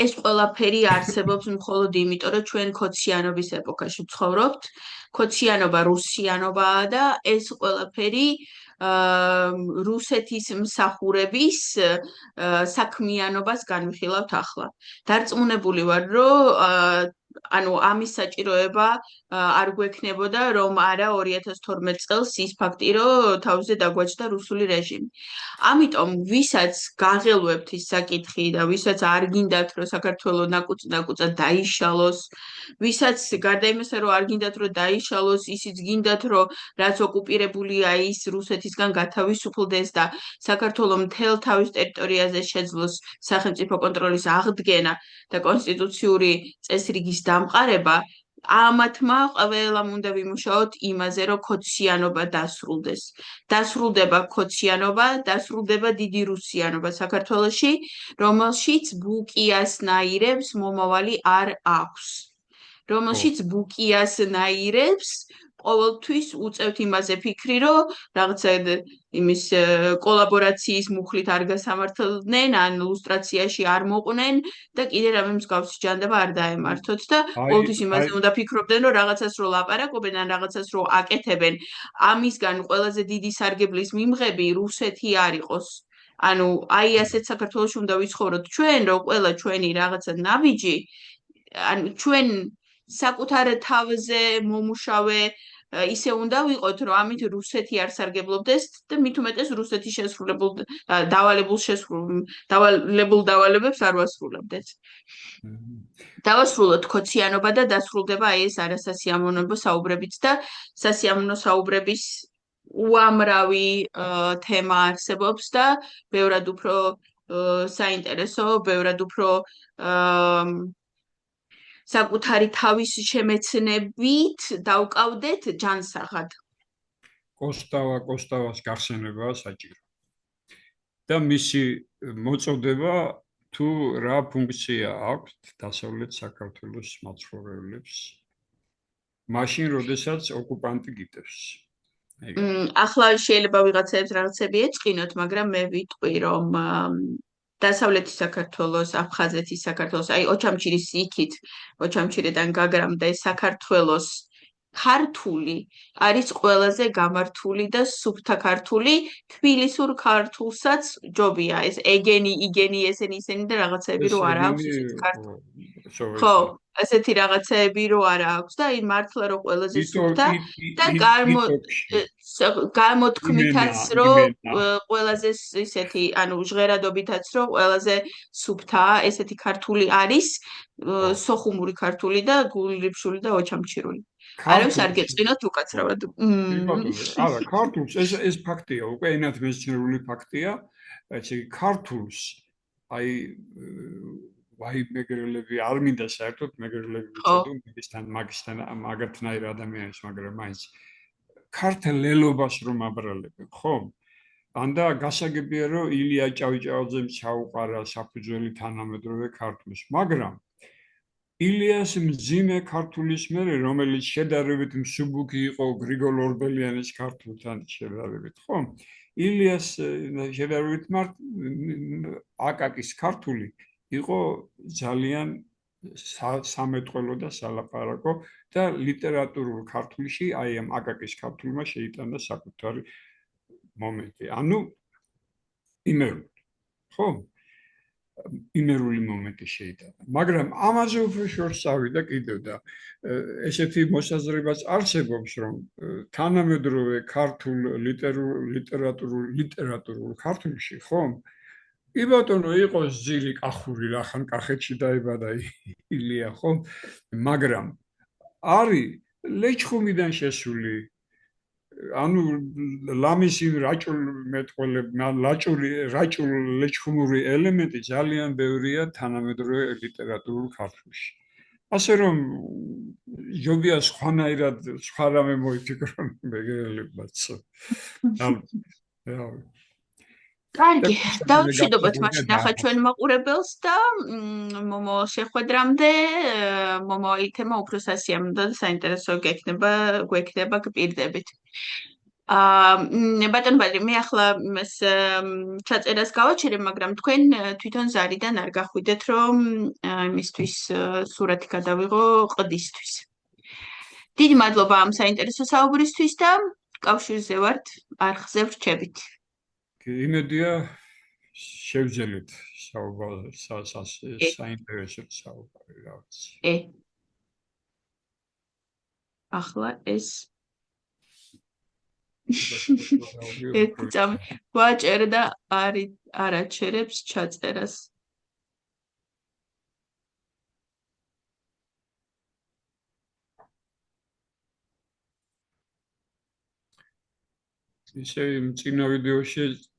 ეს ყველაფერი არსებობს მხოლოდ იმიტომ, რომ ჩვენ ქოციანობის ეპოქაში ვცხოვრობთ. ქოციანობა რუსიანობაა და ეს ყველაფერი რუსეთის მსახურების საქმიანობას განვიხილავთ ახლა. დარწმუნებული ვარ, რომ ანუ ამის საჭიროება არ გვექნებოდა, რომ არა 2012 წელს ის ფაქტი, რომ თავზე დაგვაჩნდა რუსული რეჟიმი. ამიტომ ვისაც გაღელვებთ ის საკითხი და ვისაც არ გინდათ, რომ საქართველო ნაკუწ-ნაკუწად დაიშალოს, ვისაც გარდა იმისა, რომ არ გინდათ, რომ დაიშალოს, ისიც გინდათ, რომ რაც ოკუპირებულია ის რუსეთისგან გათავისუფლდეს და საქართველო მთელ თავის ტერიტორიაზე შეძლოს სახელმწიფო კონტროლის აღდგენა და კონსტიტუციური წესრიგის დამყარება, ამათმა ყველამ უნდა ვიმუშაოთ იმაზე, რომ ქოციანობა დასრულდეს. დასრულდება ქოციანობა, დასრულდება დიდი რუსიანობა საქართველოში, რომელშიც ბუკიას ნაირებს მომავალი არ აქვს. რომელშიც ბუკიას ნაირებს ყოველთვის უწევთ იმაზე ფიქრი, რომ რაღაცა იმის კოლაბორაციის მუხლით არ გასამართლდნენ, ან ლუსტრაციაში არ მოყვნენ და კიდე რამე მსგავსი ჯანდება არ დაემართოთ და ყოველთვის იმაზე უნდა ფიქრობდნენ, რომ რაღაცას რო ლაპარაკობენ ან რაღაცას რო აკეთებენ, ამისგან ყველაზე დიდი სარგებლის მიმღები რუსეთი არ იყოს. ანუ აი ასეთ საქართველოში უნდა ვიცხოვროთ ჩვენ, რომ ყველა ჩვენი რაღაცა ნაბიჯი, ანუ ჩვენ საკუთარ თავზე მომუშავე ისე უნდა ვიყოთ, რომ ამით რუსეთი არ სარგებლობდეს და მით უმეტეს რუსეთი დავალებებს არ ვასრულებდეთ. დავასრულოთ ქოციანობა და დასრულდება აი ეს არასასიამოვნო საუბრებიც და სასიამოვნო საუბრების უამრავი თემა არსებობს და ბევრად უფრო საინტერესო, ბევრად უფრო საკუთარი თავის შემეცნებით დავკავდეთ ჯანსაღად. კოსტავას გახსენებაა საჭირო. და მისი მოწოდება თუ რა ფუნქცია აქვს დასავლეთ საქართველოს მაცხოვრებლებს მაშინ როდესაც ოკუპანტი გიტევს. ახლა შეიძლება ვიღაცებს რაღაცები ეწყინოთ, მაგრამ მე ვიტყვი, რომ დასავლეთი საქართველოს, აფხაზეთის საქართველოს, აი ოჩამჩირის იქით, ოჩამჩირიდან გაგრამდე საქართველოს ქართული არის ყველაზე გამართული და სუფთა ქართული, თბილისურ ქართულსაც ჯობია ეს იგენი ესენი და რაღაცები რო არ აქვს ესეთი ქართული. ხო, ესეთი რაღაცები რო არ აქვს და აი მართლა რო ყველაზე სუფთა და გამოთქმითაც რო ყველაზე ისეთი, ანუ ჟღერადობითაც რო ყველაზე სუფთაა ესეთი ქართული არის, სოხუმური ქართული და გულრიფშული და ოჩამჩირული. არავის არ გეწყინოთ უკაცრავად. არა, ქართულს ეს ფაქტია, უკვე ენად მეცნიერული ფაქტია, ესე იგი ქართულს აი მეგრელები არ მინდა საერთოდ მეგრელები ვიცოდო, მაგათნაირ ადამიანებს, მაგრამ მაინც ქართულ ლელობას რომ აბრალებენ, ხო? ანდა გასაგებია რომ ილია ჭავჭავაძემ ჩაუყარა საფუძველი თანამედროვე ქართულს, მაგრამ ილიას მძიმე ქართულის მერე, რომელიც შედარებით მსუბუქი იყო გრიგოლ ორბელიანის ქართულთან შედარებით, ხო? ილიას შედარებით აკაკის ქართული იყო ძალიან სამეთყველო და სალაპარაკო და ლიტერატურულ ქართულში აი ამ აკაკის ქართულმა შეიტანა საკუთარი მომენტი. ანუ იმერული, ხო? იმერული მომენტი შეიტანა. მაგრამ ამაზე უფრო შორს წავიდა კიდევ და ესეთი მოსაზრებაც არსებობს, რომ თანამედროვე ქართულ ლიტერატურულ ქართულში, ხო? კი ბატონო, იყოს ძირი კახური, რახან კახეთში დაიბადა ილია, ხო? მაგრამ არის ლეჩხუმიდან შესული, ანუ ლამისი რაჭულ მეტყველებმა, რაჭულ ლეჩხუმური ელემენტი ძალიან ბევრია თანამედროვე ლიტერატურულ ქართულში. ასე რომ ჯობია სხვანაირად სხვა რამე მოიფიქრონ მეგრელებმაც. კარგი, დავშვიდობთ მაშინ ახლა ჩვენ მაყურებელს და მომო შეხვედრამდე, მომო თემა უფრო სასიამოვნო და საინტერესო გვექნება გპირდებით. ბატონ ბადრი, მე ახლა ეს ჩაწერას გავაჩერებ, მაგრამ თქვენ თვითონ ზარიდან არ გახვიდეთ, რომ იმისთვის სურათი გადავიღო ყდისთვის. დიდი მადლობა ამ საინტერესო საუბრისთვის და კავშირზე ვართ, არხზე ვრჩებით. იმედია შევძელით საინტერესო საუბარი რაღაც. ახლა ეს ეცამი ვაჭერ და არ აჩერებს ჩაწერას. ისე წინა ვიდეოში